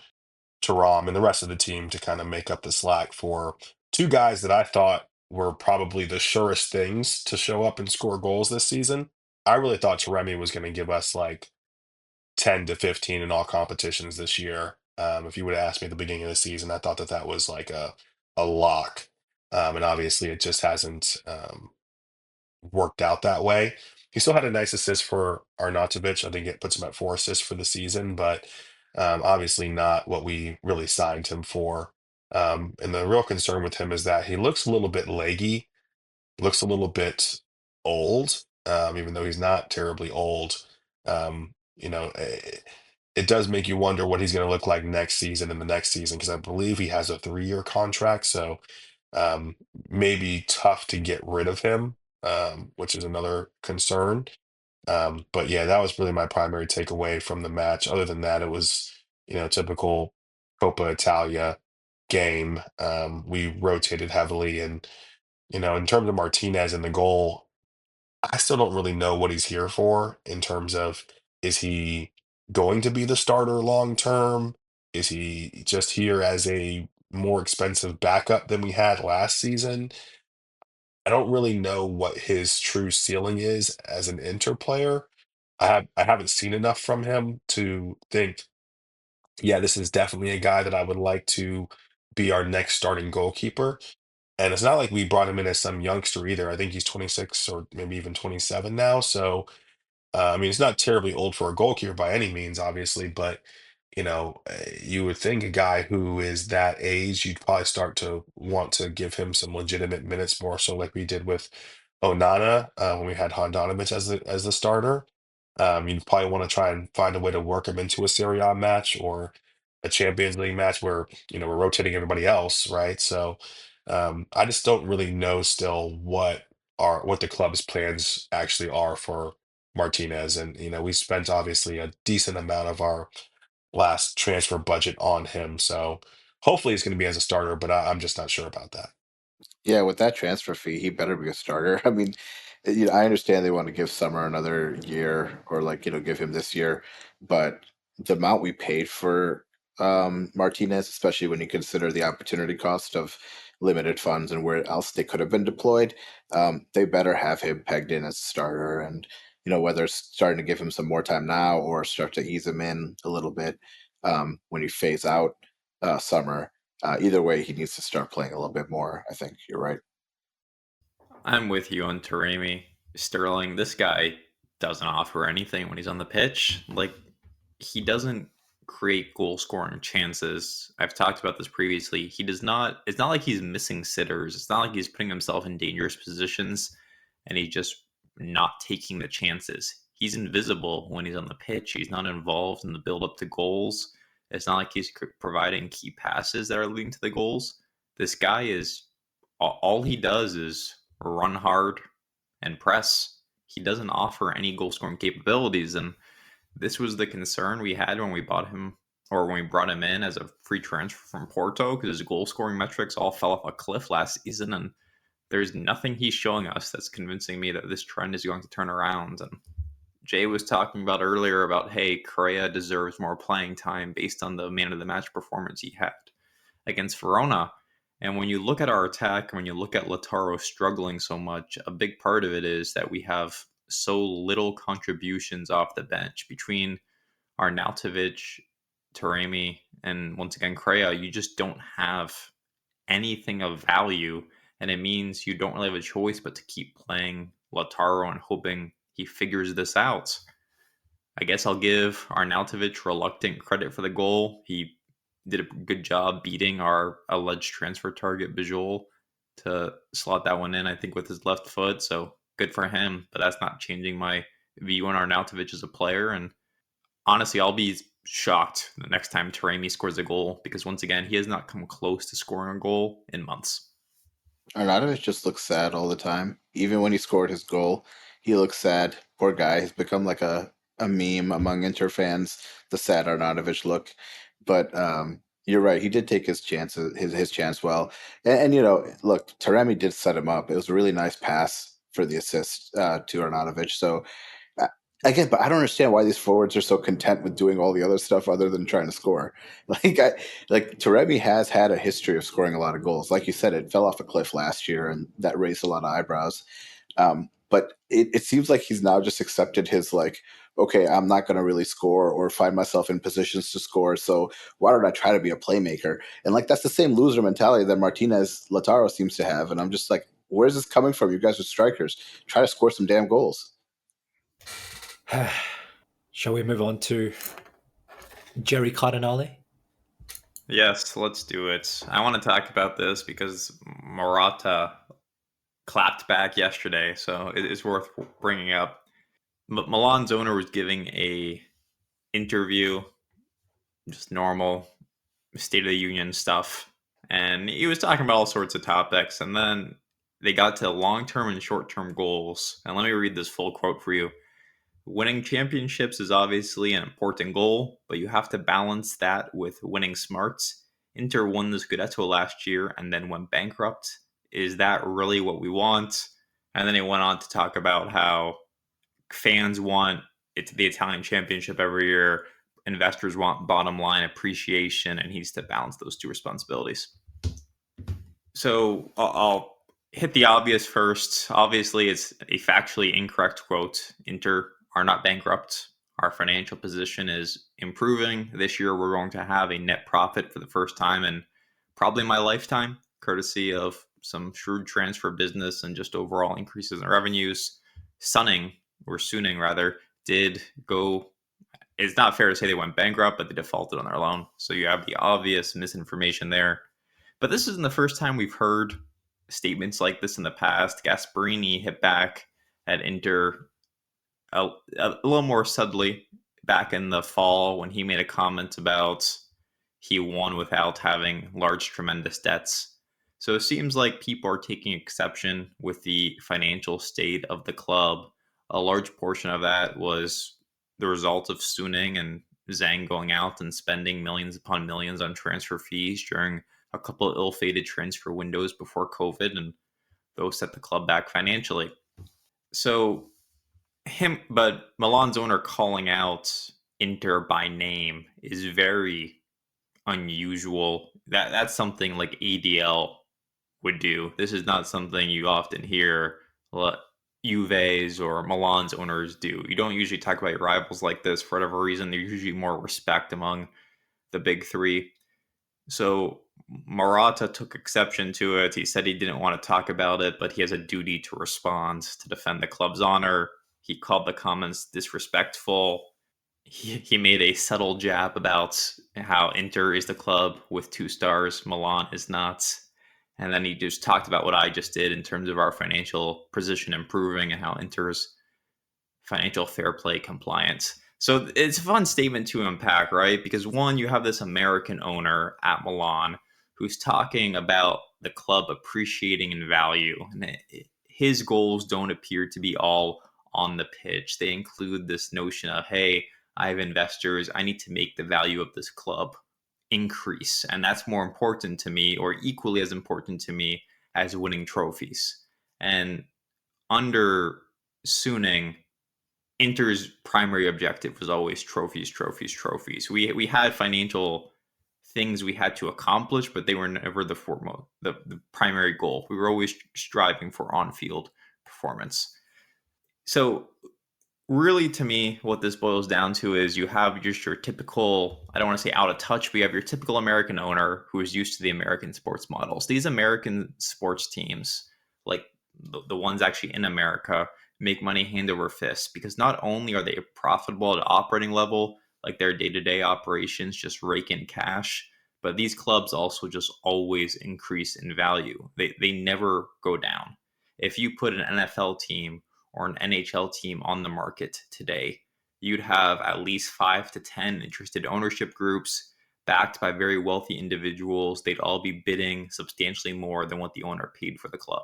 Thuram and the rest of the team to kind of make up the slack for two guys that I thought were probably the surest things to show up and score goals this season. I really thought Taremi was going to give us like 10 to 15 in all competitions this year. If you would have asked me at the beginning of the season, I thought that that was like a lock. And obviously, it just hasn't worked out that way. He still had a nice assist for Arnautovic. I think it puts him at 4 assists for the season, but obviously not what we really signed him for. And the real concern with him is that he looks a little bit leggy, looks a little bit old, even though he's not terribly old. It does make you wonder what he's going to look like next season and the next season because I believe he has a 3-year contract. So um, maybe tough to get rid of him, which is another concern. But yeah, that was really my primary takeaway from the match. Other than that, it was, typical Coppa Italia game. We rotated heavily, and in terms of Martinez and the goal, I still don't really know what he's here for in terms of, is he going to be the starter long term? Is he just here as a more expensive backup than we had last season? I don't really know what his true ceiling is as an Inter player. I haven't seen enough from him to think, yeah, this is definitely a guy that I would like to be our next starting goalkeeper. And it's not like we brought him in as some youngster either. I think he's 26 or maybe even 27 now. So I mean, it's not terribly old for a goalkeeper by any means, obviously, but you would think a guy who is that age, you'd probably start to want to give him some legitimate minutes more so like we did with Onana when we had Handanovic as the starter. You'd probably want to try and find a way to work him into a Serie A match or a Champions League match where we're rotating everybody else, right? So I just don't really know still what the club's plans actually are for Martinez. And we spent obviously a decent amount of our last transfer budget on him. So hopefully he's going to be as a starter, but I'm just not sure about that. Yeah, with that transfer fee, he better be a starter. I mean, I understand they want to give Summer another year or like, give him this year, but the amount we paid for Martinez, especially when you consider the opportunity cost of limited funds and where else they could have been deployed, they better have him pegged in as a starter. And, whether it's starting to give him some more time now or start to ease him in a little bit when you phase out Summer. Either way, he needs to start playing a little bit more. I think you're right. I'm with you on Taremi. Sterling, this guy doesn't offer anything when he's on the pitch. Like, he doesn't create goal scoring chances. I've talked about this previously. He does not, it's not like he's missing sitters. It's not like he's putting himself in dangerous positions and he's just not taking the chances. He's invisible when he's on the pitch. He's not involved in the build up to goals. It's not like he's providing key passes that are leading to the goals. This guy is, all he does is run hard and press. He doesn't offer any goal scoring capabilities. And this was the concern we had when we bought him or when we brought him in as a free transfer from Porto, because his goal scoring metrics all fell off a cliff last season. And there's nothing he's showing us that's convincing me that this trend is going to turn around. And Jay was talking about earlier about, hey, Correa deserves more playing time based on the man of the match performance he had against Verona. And when you look at our attack, when you look at Lautaro struggling so much, a big part of it is that we have so little contributions off the bench between Arnautovic, Taremi, and once again Correa. You just don't have anything of value, and it means you don't really have a choice but to keep playing Lautaro and hoping he figures this out. I guess I'll give Arnautovic reluctant credit for the goal. He did a good job beating our alleged transfer target Bijol to slot that one in, I think, with his left foot. So good for him, but that's not changing my view on Arnautovic as a player. And honestly, I'll be shocked the next time Taremi scores a goal, because once again, he has not come close to scoring a goal in months. Arnautovic just looks sad all the time. Even when he scored his goal, he looks sad. Poor guy. He's become like a meme among Inter fans, the sad Arnautovic look. But you're right. He did take his chances, his chance well. And look, Taremi did set him up. It was a really nice pass for the assist to Arnautovic. So uh, again, but I don't understand why these forwards are so content with doing all the other stuff other than trying to score. Like Taremi has had a history of scoring a lot of goals. Like you said, it fell off a cliff last year, and that raised a lot of eyebrows. But it seems like he's now just accepted his like, okay, I'm not going to really score or find myself in positions to score. So why don't I try to be a playmaker? And like that's the same loser mentality that Martinez Lautaro seems to have. And I'm just like, where's this coming from? You guys are strikers. Try to score some damn goals. Shall we move on to Gerry Cardinale? Yes, let's do it. I want to talk about this because Morata clapped back yesterday, so it's worth bringing up. Milan's owner was giving a interview, just normal State of the Union stuff, and he was talking about all sorts of topics, and then they got to long-term and short-term goals. And let me read this full quote for you. Winning championships is obviously an important goal, but you have to balance that with winning smarts. Inter won the Scudetto last year and then went bankrupt. Is that really what we want? And then he went on to talk about how fans want it to be the Italian championship every year. Investors want bottom line appreciation, and he's to balance those two responsibilities. So I'll hit the obvious first. Obviously, it's a factually incorrect quote. Inter are not bankrupt. Our financial position is improving. This year, we're going to have a net profit for the first time in probably my lifetime, courtesy of some shrewd transfer business and just overall increases in revenues. Suning rather, did go. It's not fair to say they went bankrupt, but they defaulted on their loan. So you have the obvious misinformation there. But this isn't the first time we've heard statements like this in the past. Gasperini hit back at Inter a little more subtly back in the fall when he made a comment about he won without having large, tremendous debts. So it seems like people are taking exception with the financial state of the club. A large portion of that was the result of Suning and Zhang going out and spending millions upon millions on transfer fees during a couple of ill-fated transfer windows before COVID, and those set the club back financially. So but Milan's owner calling out Inter by name is very unusual. That's something like ADL would do. This is not something you often hear Juve's or Milan's owners do. You don't usually talk about your rivals like this for whatever reason. There's usually more respect among the big three. So Morata took exception to it. He said he didn't want to talk about it, but he has a duty to respond to defend the club's honor. He called the comments disrespectful. He made a subtle jab about how Inter is the club with 2 stars, Milan is not. And then he just talked about what I just did in terms of our financial position improving and how Inter's financial fair play compliance. So it's a fun statement to unpack, right? Because one, you have this American owner at Milan who's talking about the club appreciating in value. And his goals don't appear to be all on the pitch. They include this notion of, hey, I have investors. I need to make the value of this club increase. And that's more important to me, or equally as important to me, as winning trophies. And under Suning, Inter's primary objective was always trophies, trophies, trophies. We had financial things we had to accomplish, but they were never the primary goal. We were always striving for on-field performance. So really, to me, what this boils down to is you have just your typical, I don't want to say out of touch, but you have your typical American owner who is used to the American sports models. These American sports teams, like the ones actually in America, make money hand over fist because not only are they profitable at operating level, like their day-to-day operations just rake in cash, but these clubs also just always increase in value. They never go down. If you put an NFL team or an NHL team on the market today, you'd have at least 5 to 10 interested ownership groups backed by very wealthy individuals. They'd all be bidding substantially more than what the owner paid for the club.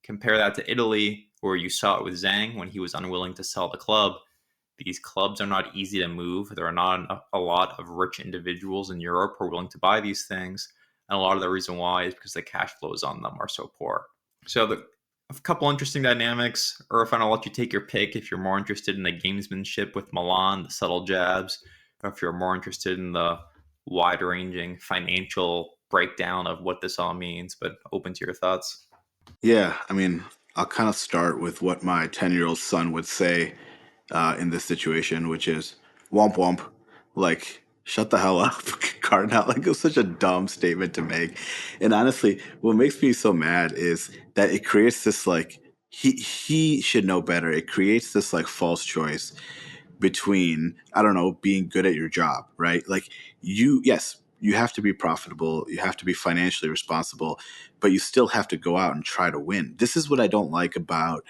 Compare that to Italy, where you saw it with Zhang when he was unwilling to sell the club. These clubs are not easy to move. There are not a lot of rich individuals in Europe who are willing to buy these things. And a lot of the reason why is because the cash flows on them are so poor. So a couple interesting dynamics. Irfan, I'll let you take your pick if you're more interested in the gamesmanship with Milan, the subtle jabs, or if you're more interested in the wide-ranging financial breakdown of what this all means, but open to your thoughts. Yeah, I mean, I'll kind of start with what my 10-year-old son would say in this situation, which is womp womp. Like, shut the hell up, Cardinale. Like, it was such a dumb statement to make. And honestly, what makes me so mad is that it creates this, like, he should know better. It creates this, like, false choice between, I don't know, being good at your job, right? Like, yes, you have to be profitable, you have to be financially responsible, but you still have to go out and try to win. This is what I don't like about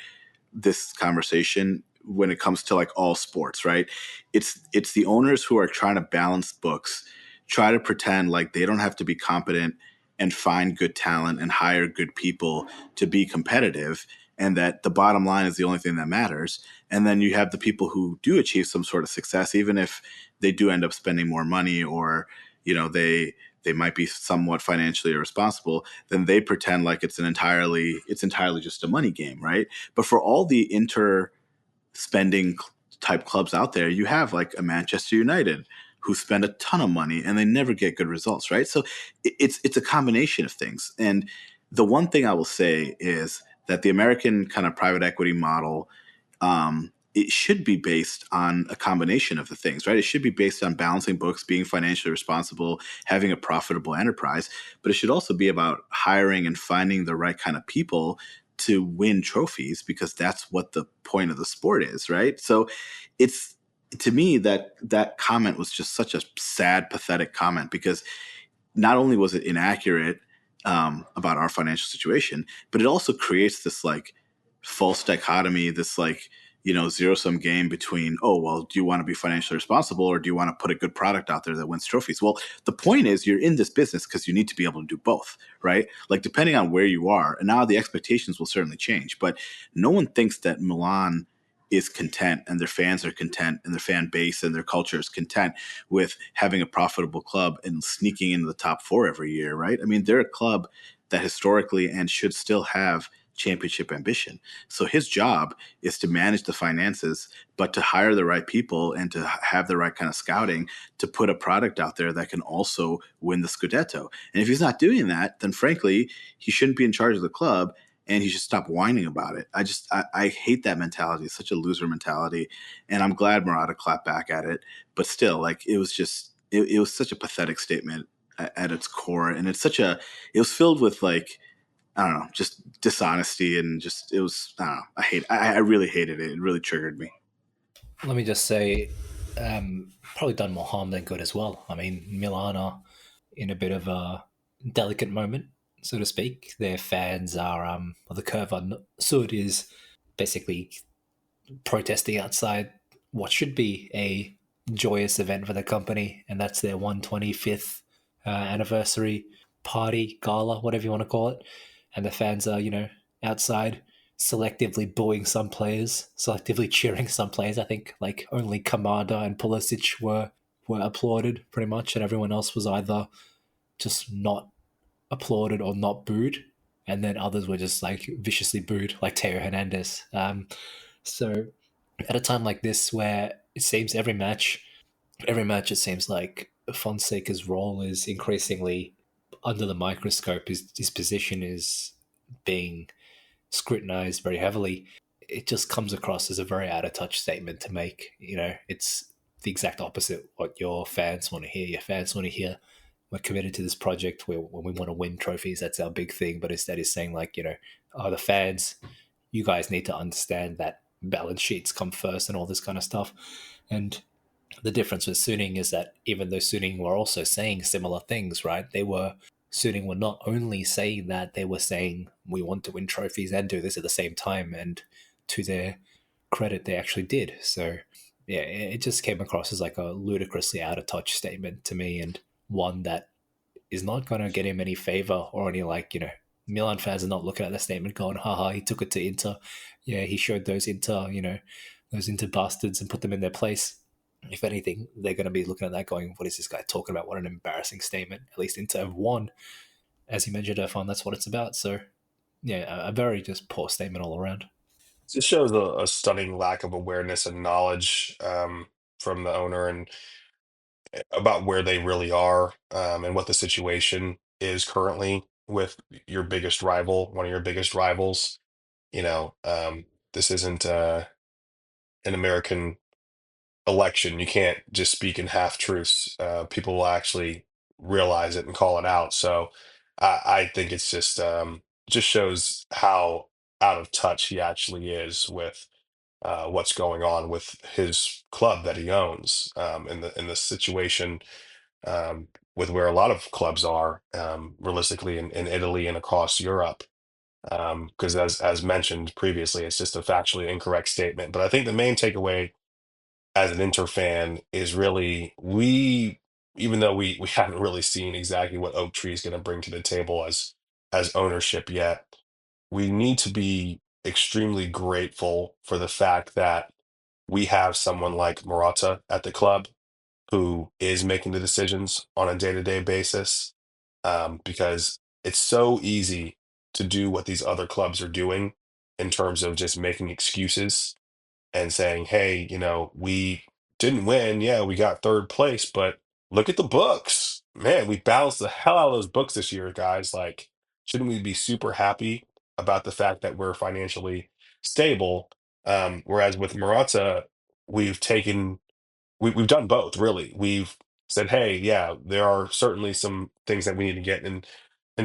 this conversation when it comes to like all sports, right? It's the owners who are trying to balance books, try to pretend like they don't have to be competent and find good talent and hire good people to be competitive, and that the bottom line is the only thing that matters. And then you have the people who do achieve some sort of success, even if they do end up spending more money, or they might be somewhat financially irresponsible, then they pretend like it's entirely just a money game, right? But for all the spending type clubs out there, you have like a Manchester United who spend a ton of money and they never get good results, right? So it's a combination of things. And the one thing I will say is that the American kind of private equity model, it should be based on a combination of the things, right? It should be based on balancing books, being financially responsible, having a profitable enterprise, but it should also be about hiring and finding the right kind of people to win trophies, because that's what the point of the sport is, right? So it's, to me, that comment was just such a sad, pathetic comment, because not only was it inaccurate about our financial situation, but it also creates this like false dichotomy, this like, zero-sum game between, oh, well, do you want to be financially responsible or do you want to put a good product out there that wins trophies? Well, the point is you're in this business because you need to be able to do both, right? Like, depending on where you are, and now the expectations will certainly change, but no one thinks that Milan is content and their fans are content and their fan base and their culture is content with having a profitable club and sneaking into the top four every year, right? I mean, they're a club that historically and should still have championship ambition. So his job is to manage the finances, but to hire the right people and to have the right kind of scouting to put a product out there that can also win the Scudetto. And if he's not doing that, then frankly, he shouldn't be in charge of the club and he should stop whining about it. I hate that mentality. It's such a loser mentality. And I'm glad Murata clapped back at it. But still, like, it was just, it was such a pathetic statement at its core. And it was filled with, like, I don't know, just dishonesty and just, it was, I don't know. I really hated it. It really triggered me. Let me just say, probably done more harm than good as well. I mean, Milan are in a bit of a delicate moment, so to speak. Their fans are, well, the Curva Sud is basically protesting outside what should be a joyous event for the company, and that's their 125th anniversary party, gala, whatever you want to call it. And the fans are, outside selectively booing some players, selectively cheering some players. I think like only Kamada and Pulisic were applauded pretty much, and everyone else was either just not applauded or not booed, and then others were just like viciously booed, like Teo Hernandez. So at a time like this, where it seems every match, it seems like Fonseca's role is increasingly under the microscope. His position is being scrutinized very heavily. It just comes across as a very out of touch statement to make. It's the exact opposite what your fans want to hear. Your fans want to hear we're committed to this project where when we want to win trophies, that's our big thing. But instead, he's saying like, the fans, you guys need to understand that balance sheets come first and all this kind of stuff. And the difference with Suning is that even though Suning were also saying similar things, right? Suning were not only saying that, they were saying we want to win trophies and do this at the same time. And to their credit, they actually did. So yeah, it just came across as like a ludicrously out of touch statement to me, and one that is not going to get him any favor or any Milan fans are not looking at the statement going, haha, he took it to Inter. Yeah, he showed those Inter bastards and put them in their place. If anything, they're going to be looking at that going, what is this guy talking about? What an embarrassing statement. At least Inter have won. As you mentioned, Irfan, that's what it's about. So, yeah, a very just poor statement all around. This shows a stunning lack of awareness and knowledge from the owner and about where they really are and what the situation is currently with your biggest rival, one of your biggest rivals. This isn't an American election. You can't just speak in half truths. People will actually realize it and call it out. So I think it's just shows how out of touch he actually is with what's going on with his club that he owns in the situation with where a lot of clubs are realistically in Italy and across Europe. Because as mentioned previously, it's just a factually incorrect statement. But I think the main takeaway as an Inter fan is really even though we haven't really seen exactly what Oak Tree is going to bring to the table as ownership yet, we need to be extremely grateful for the fact that we have someone like Morata at the club who is making the decisions on a day-to-day basis, because it's so easy to do what these other clubs are doing in terms of just making excuses and saying, hey, we didn't win. Yeah, we got third place, but look at the books. Man, we balanced the hell out of those books this year, guys. Like, shouldn't we be super happy about the fact that we're financially stable? Whereas with Morata, we've taken we've done both, really. We've said, hey, yeah, there are certainly some things that we need to get in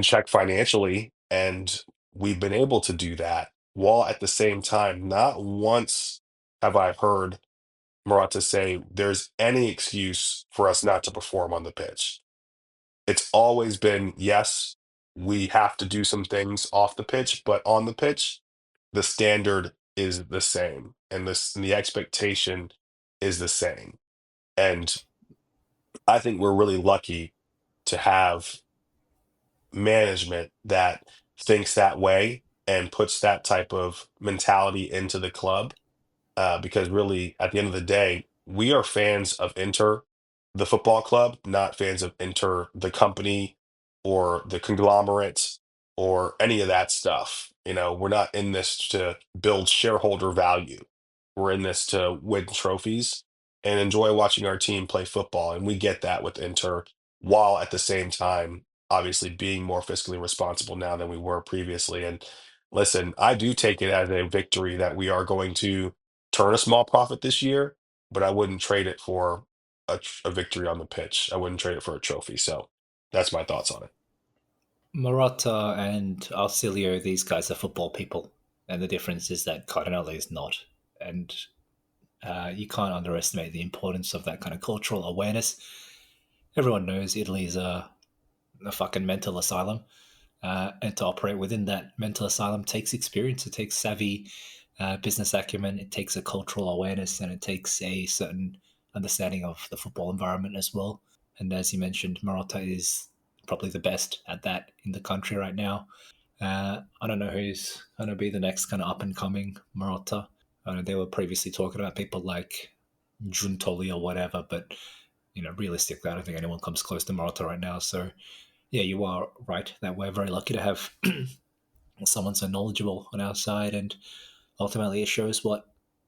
check financially, and we've been able to do that while at the same time, not once have I heard Morata say there's any excuse for us not to perform on the pitch. It's always been, yes, we have to do some things off the pitch, but on the pitch, the standard is the same, and the expectation is the same. And I think we're really lucky to have management that thinks that way and puts that type of mentality into the club, because really, at the end of the day, we are fans of Inter, the football club, not fans of Inter, the company, or the conglomerate, or any of that stuff. We're not in this to build shareholder value. We're in this to win trophies and enjoy watching our team play football. And we get that with Inter, while at the same time, obviously being more fiscally responsible now than we were previously. And listen, I do take it as a victory that we are going to turn a small profit this year, but I wouldn't trade it for a victory on the pitch. I wouldn't trade it for a trophy. So that's my thoughts on it. Marotta and Arcilio, these guys are football people, and the difference is that Cardinale is not. And you can't underestimate the importance of that kind of cultural awareness. Everyone knows Italy is a fucking mental asylum, and to operate within that mental asylum takes experience. It takes savvy business acumen. It takes a cultural awareness, and it takes a certain understanding of the football environment as well. And as you mentioned, Marotta is probably the best at that in the country right now. I don't know who's going to be the next kind of up and coming Marotta. I know they were previously talking about people like Giuntoli or whatever, but realistically, I don't think anyone comes close to Marotta right now. So, yeah, you are right that we're very lucky to have someone so knowledgeable on our side, and ultimately it shows what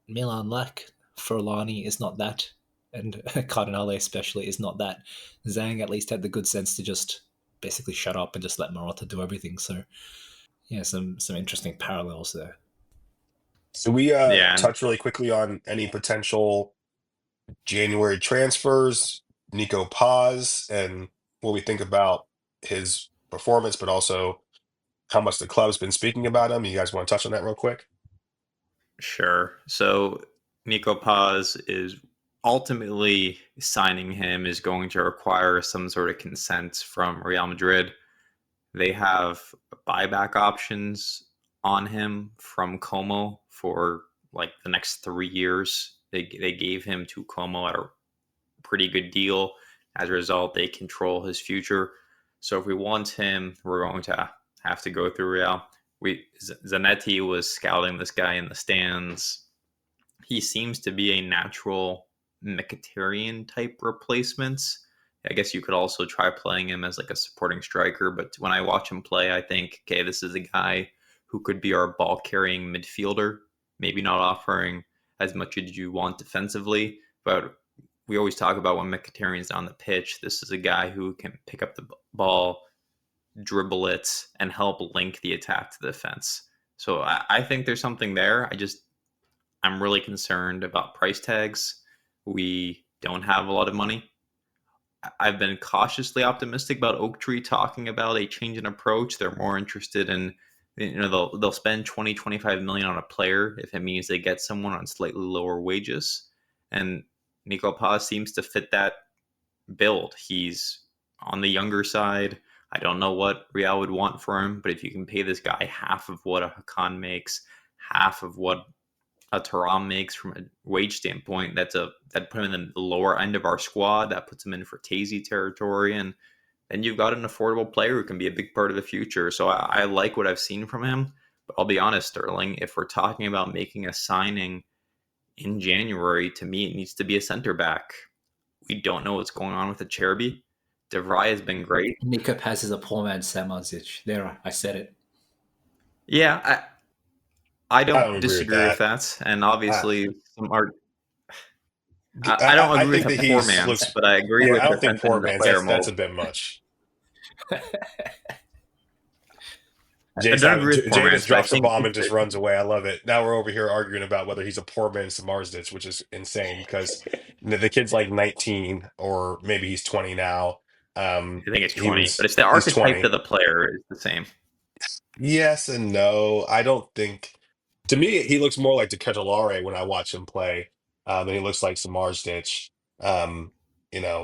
Milan lack. Furlani is not that, and Cardinale especially is not that. Zhang at least had the good sense to just basically shut up and just let Marotta do everything. So, yeah, some interesting parallels there. So we Yeah, and touch really quickly on any potential January transfers, Nico Paz, and what we think about his performance, but also how much the club's been speaking about him. You guys want to touch on that real quick? sure. So Nico Paz is ultimately signing him is going to require some sort of consent from Real Madrid. They have buyback options on him from Como for like the next 3 years. They gave him to Como at a pretty good deal. As a result, they control his future. So if we want him, we're going to have to go through Real. Zanetti was scouting this guy in the stands. He seems to be a natural Mkhitaryan type replacement. I guess you could also try playing him as like a supporting striker, but when I watch him play, I think, okay, this is a guy who could be our ball carrying midfielder, maybe not offering as much as you want defensively, but we always talk about when Mkhitaryan's on the pitch, this is a guy who can pick up the ball, dribble it, and help link the attack to the defense. So I think there's something there. I'm really concerned about price tags. We don't have a lot of money. I've been cautiously optimistic about Oak Tree talking about a change in approach. They're more interested in, they'll spend 25 million on a player if it means they get someone on slightly lower wages. And Nico Paz seems to fit that build. He's on the younger side. I don't know what Real would want for him, but if you can pay this guy half of what a Hakan makes, half of what a thuram makes from a wage standpoint, that put him in the lower end of our squad. That puts him in for Tazy territory, and then you've got an affordable player who can be a big part of the future. So I like what I've seen from him. But I'll be honest, Sterling, if we're talking about making a signing in January, to me it needs to be a center back. We don't know what's going on with the Cherby. De Vrij has been great. Nico Paz is a poor man's Samardzic. There, I said it. Yeah, I I don't don't agree with disagree with that. that. And obviously, some are. I, I don't I agree think with that a poor he man's, looks. but I agree Yeah, with I don't think defending poor the man's. player That's a mold. bit much. I don't agree with poor Jay man's, just but I drops a think bomb and just runs away. I love it. Now we're over here arguing about whether he's a poor man's Samardzic, which is insane because the kid's like 19 or maybe he's 20 now. I think it's He 20, but was it's the he's archetype 20. of the player is the same. Yes and no. I don't think. To me, he looks more like Decathlare when I watch him play than he looks like Samardzic. Um,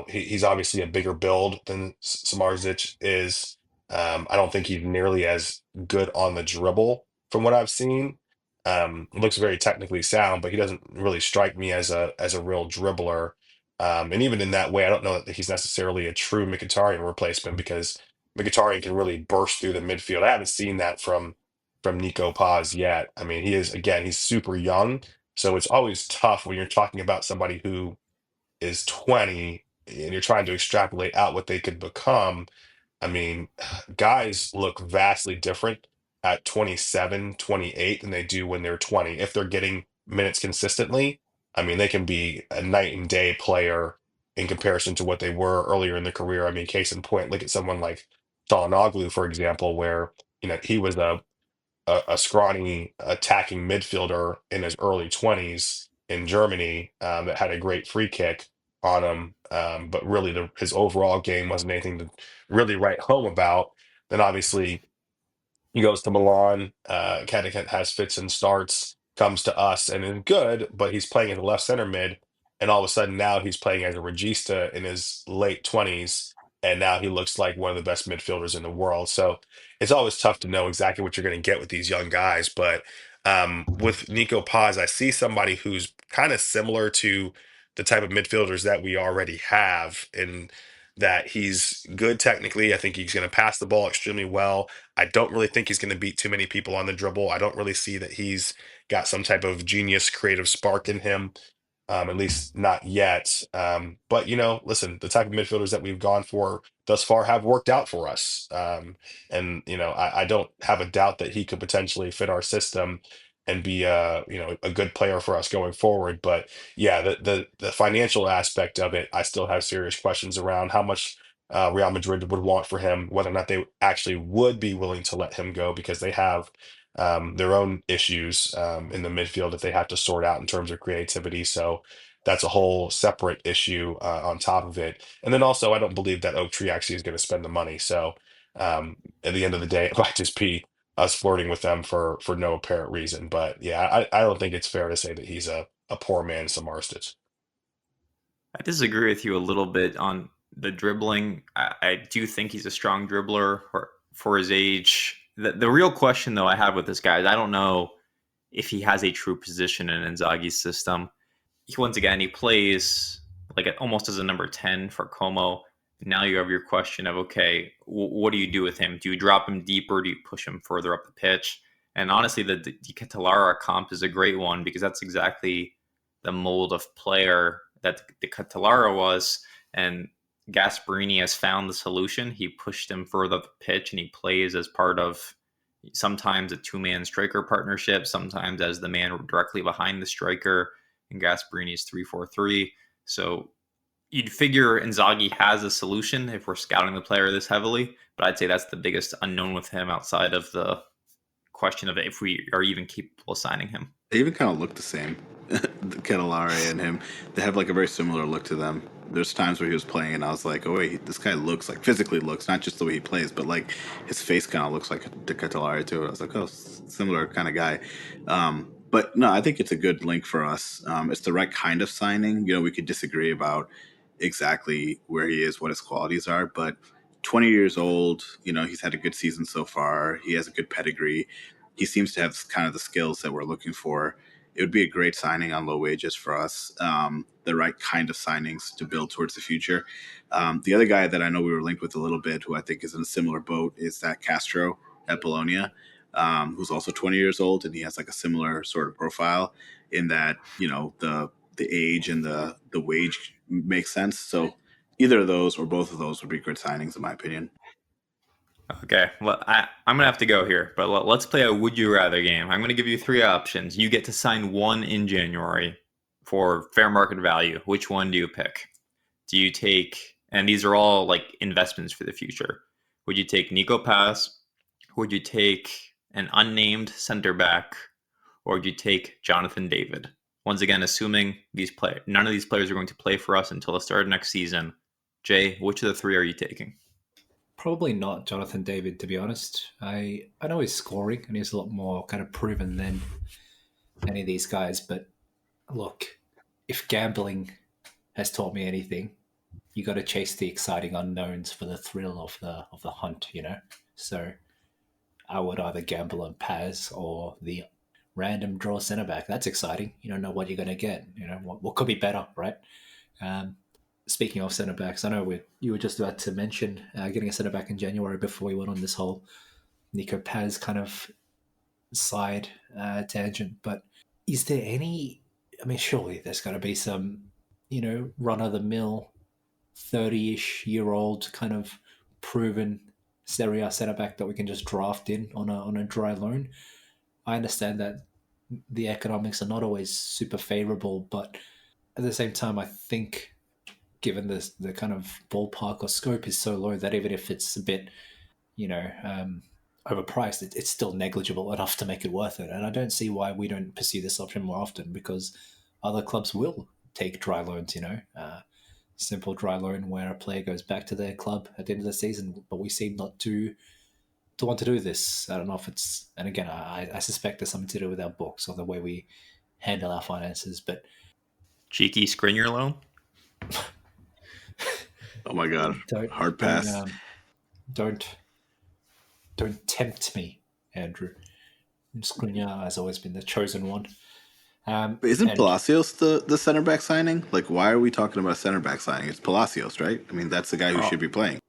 he's obviously a bigger build than Samardzic is. I don't think he's nearly as good on the dribble from what I've seen. Looks very technically sound, but he doesn't really strike me as a real dribbler. And even in that way, I don't know that he's necessarily a true Mkhitaryan replacement because Mkhitaryan can really burst through the midfield. I haven't seen that from Nico Paz yet. I mean, he is again, he's super young, so it's always tough when you're talking about somebody who is 20 and you're trying to extrapolate out what they could become. I mean, guys look vastly different at 27, 28 than they do when they're 20. If they're getting minutes consistently, I mean, they can be a night and day player in comparison to what they were earlier in the career. I mean, case in point, look at someone like Çalhanoğlu, for example, where he was a scrawny attacking midfielder in his early 20s in Germany that had a great free kick on him. But really, his overall game wasn't anything to really write home about. Then obviously, he goes to Milan, kind of has fits and starts, comes to us and is good, but he's playing as a left center mid. And all of a sudden now he's playing as a regista in his late 20s. And now he looks like one of the best midfielders in the world. So it's always tough to know exactly what you're going to get with these young guys. But with Nico Paz, I see somebody who's kind of similar to the type of midfielders that we already have in that he's good technically. I think he's going to pass the ball extremely well. I don't really think he's going to beat too many people on the dribble. I don't really see that he's got some type of genius creative spark in him, at least not yet. But listen, the type of midfielders that we've gone for thus far have worked out for us. And I don't have a doubt that he could potentially fit our system and be a good player for us going forward. But yeah, the financial aspect of it, I still have serious questions around how much Real Madrid would want for him, whether or not they actually would be willing to let him go because they have their own issues in the midfield that they have to sort out in terms of creativity. So that's a whole separate issue on top of it. And then also, I don't believe that Oak Tree actually is going to spend the money. So at the end of the day, it might just be us flirting with them for no apparent reason. But yeah, I don't think it's fair to say that he's a poor man, some Arsteds. I disagree with you a little bit on the dribbling. I do think he's a strong dribbler for his age. The real question, though, I have with this guy is I don't know if he has a true position in Inzaghi's system. Once again, he plays like almost as a number 10 for Como. Now you have your question of, okay, what do you do with him? Do you drop him deeper? Do you push him further up the pitch? And honestly, the Catalara comp is a great one because that's exactly the mold of player that the Catalara was. And Gasperini has found the solution. He pushed him further up the pitch and he plays as part of sometimes a two-man striker partnership, sometimes as the man directly behind the striker in Gasperini's 3-4-3. So you'd figure Inzaghi has a solution if we're scouting the player this heavily, but I'd say that's the biggest unknown with him outside of the question of if we are even capable of signing him. They even kind of look the same. Cannellari and him, they have like a very similar look to them. There's times where he was playing and I was like, oh wait, this guy looks like physically looks, not just the way he plays, but like his face kind of looks like De Cannellari too. I was like, oh, similar kind of guy. But no, I think it's a good link for us. It's the right kind of signing. We could disagree about exactly where he is, what his qualities are, but 20 years old, he's had a good season so far. He has a good pedigree. He seems to have kind of the skills that we're looking for. It would be a great signing on low wages for us. The right kind of signings to build towards the future. The other guy that I know we were linked with a little bit, who I think is in a similar boat, is that Castro at Bologna, who's also 20 years old, and he has like a similar sort of profile in that the age and the wage makes sense. So either of those or both of those would be good signings, in my opinion. Okay, well, I'm going to have to go here, but let's play a would you rather game. I'm going to give you three options. You get to sign one in January for fair market value. Which one do you pick? Do you take, and these are all like investments for the future, would you take Nico Paz? Would you take an unnamed center back? Or would you take Jonathan David? Once again, assuming none of these players are going to play for us until the start of next season. Jay, which of the three are you taking? Probably not Jonathan David, to be honest. I know he's scoring and he's a lot more kind of proven than any of these guys. But look, if gambling has taught me anything, you got to chase the exciting unknowns for the thrill of the hunt. So I would either gamble on Paz or the random draw centre back. That's exciting. You don't know what you're going to get. What could be better, right? Speaking of centre backs, I know you were just about to mention getting a centre back in January before we went on this whole Nico Paz kind of side tangent. But is there any? I mean, surely there's got to be some, run of the mill, 30-ish-year-old kind of proven Serie A centre back that we can just draft in on a dry loan. I understand that the economics are not always super favourable, but at the same time, I think given the kind of ballpark or scope is so low that even if it's a bit, overpriced, it's still negligible enough to make it worth it. And I don't see why we don't pursue this option more often, because other clubs will take dry loans, simple dry loan where a player goes back to their club at the end of the season, but we seem not to want to do this. I don't know if it's, and again, I suspect there's something to do with our books or the way we handle our finances, but Cheeky Skriniar loan? Oh my god, hard pass. Don't tempt me, Andrew. Skriniar has always been the chosen one. But isn't Palacios the center back signing? Like, why are we talking about a center back signing? It's Palacios, right? I mean, that's the guy who should be playing.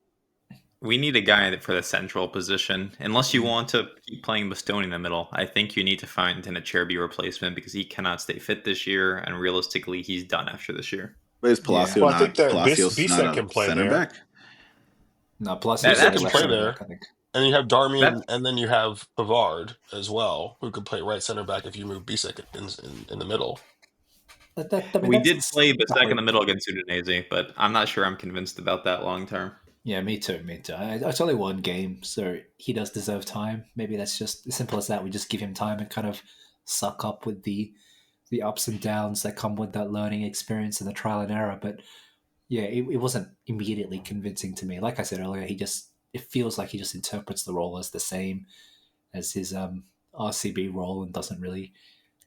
We need a guy for the central position. Unless you want to keep playing Bastoni in the middle, I think you need to find an Acerbi replacement because he cannot stay fit this year, and realistically, he's done after this year. But is Palacios Well, I think that Palacios Bisek not can a play center there. back? No, Palacios Bisek is can play there. back, I think. And you have Darmian, and then you have Pavard as well, who could play right center back if you move Bisek in the middle. We did play Bisek in the middle against Udinese, but I'm not sure I'm convinced about that long term. Yeah, me too. It's only one game, so he does deserve time. Maybe that's just as simple as that. We just give him time and kind of suck up with the ups and downs that come with that learning experience and the trial and error. But yeah, it wasn't immediately convincing to me. Like I said earlier, it feels like he just interprets the role as the same as his RCB role and doesn't really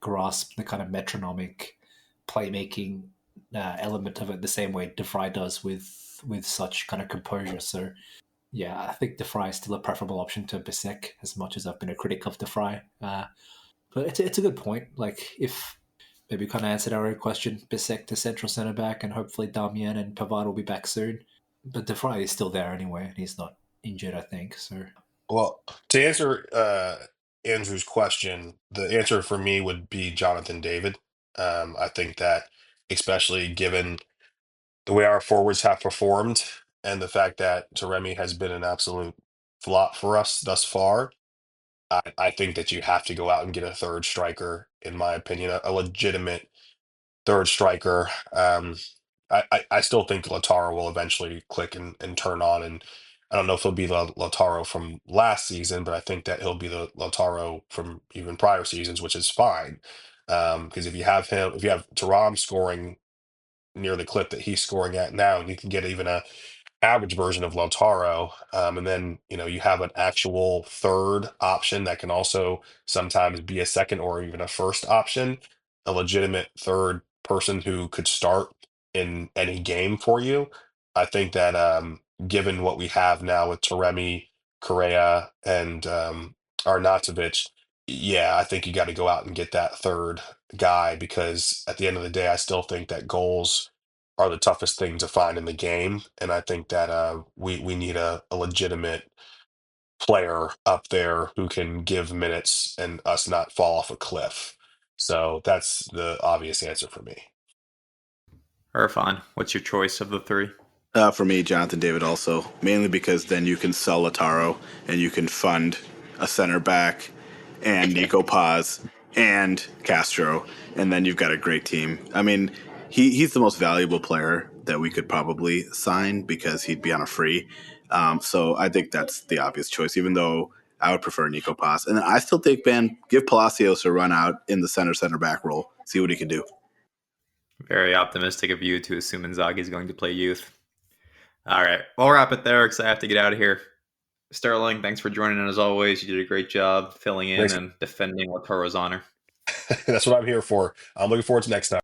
grasp the kind of metronomic playmaking element of it the same way De Vrij does with such kind of composure. So yeah, I think De Vrij is still a preferable option to Bisek, as much as I've been a critic of De Vrij. But it's a good point. Like, if maybe kind of answered our own question, Bisek to central centre back, and hopefully Darmian and Pavard will be back soon. But De Vrij is still there anyway, and he's not injured, I think. So, well, to answer Andrew's question, the answer for me would be Jonathan David. I think that, especially given the way our forwards have performed and the fact that Taremi has been an absolute flop for us thus far, I think that you have to go out and get a third striker, in my opinion, a legitimate third striker. I still think Lautaro will eventually click and turn on, and I don't know if he'll be the Lautaro from last season, but I think that he'll be the Lautaro from even prior seasons, which is fine. Because if you have Thuram scoring near the clip that he's scoring at now, and you can get even a average version of Lautaro, and then you have an actual third option that can also sometimes be a second or even a first option, a legitimate third person who could start in any game for you. I think that given what we have now with Taremi, Correa, and Arnautovic, yeah, I think you got to go out and get that third guy, because at the end of the day, I still think that goals are the toughest thing to find in the game, and I think that we need a legitimate player up there who can give minutes and us not fall off a cliff. So that's the obvious answer for me. Irfan, what's your choice of the three? For me, Jonathan David also, mainly because then you can sell Lautaro and you can fund a center back and Nico Paz and Castro, and then you've got a great team. I mean, he's the most valuable player that we could probably sign because he'd be on a free. So I think that's the obvious choice, even though I would prefer Nico Paz. And I still think, man, give Palacios a run out in the center back role, see what he can do. Very optimistic of you to assume Inzaghi is going to play youth. All right, we'll wrap it there because I have to get out of here. Sterling, thanks for joining in as always. You did a great job filling in and defending Lautaro's honor. That's what I'm here for. I'm looking forward to next time.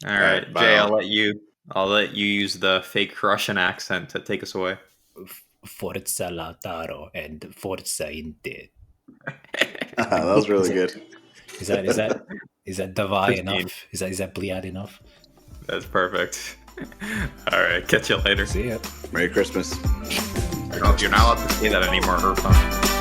All right, Jay, I'll let you use the fake Russian accent to take us away. Forza Lautaro and Forza Inter. That was really good. Is that Davai Pristine. enough? Is that Bliad enough? That's perfect. All right, catch you later. See ya. Merry Christmas. You're not allowed to say that anymore, Irfan.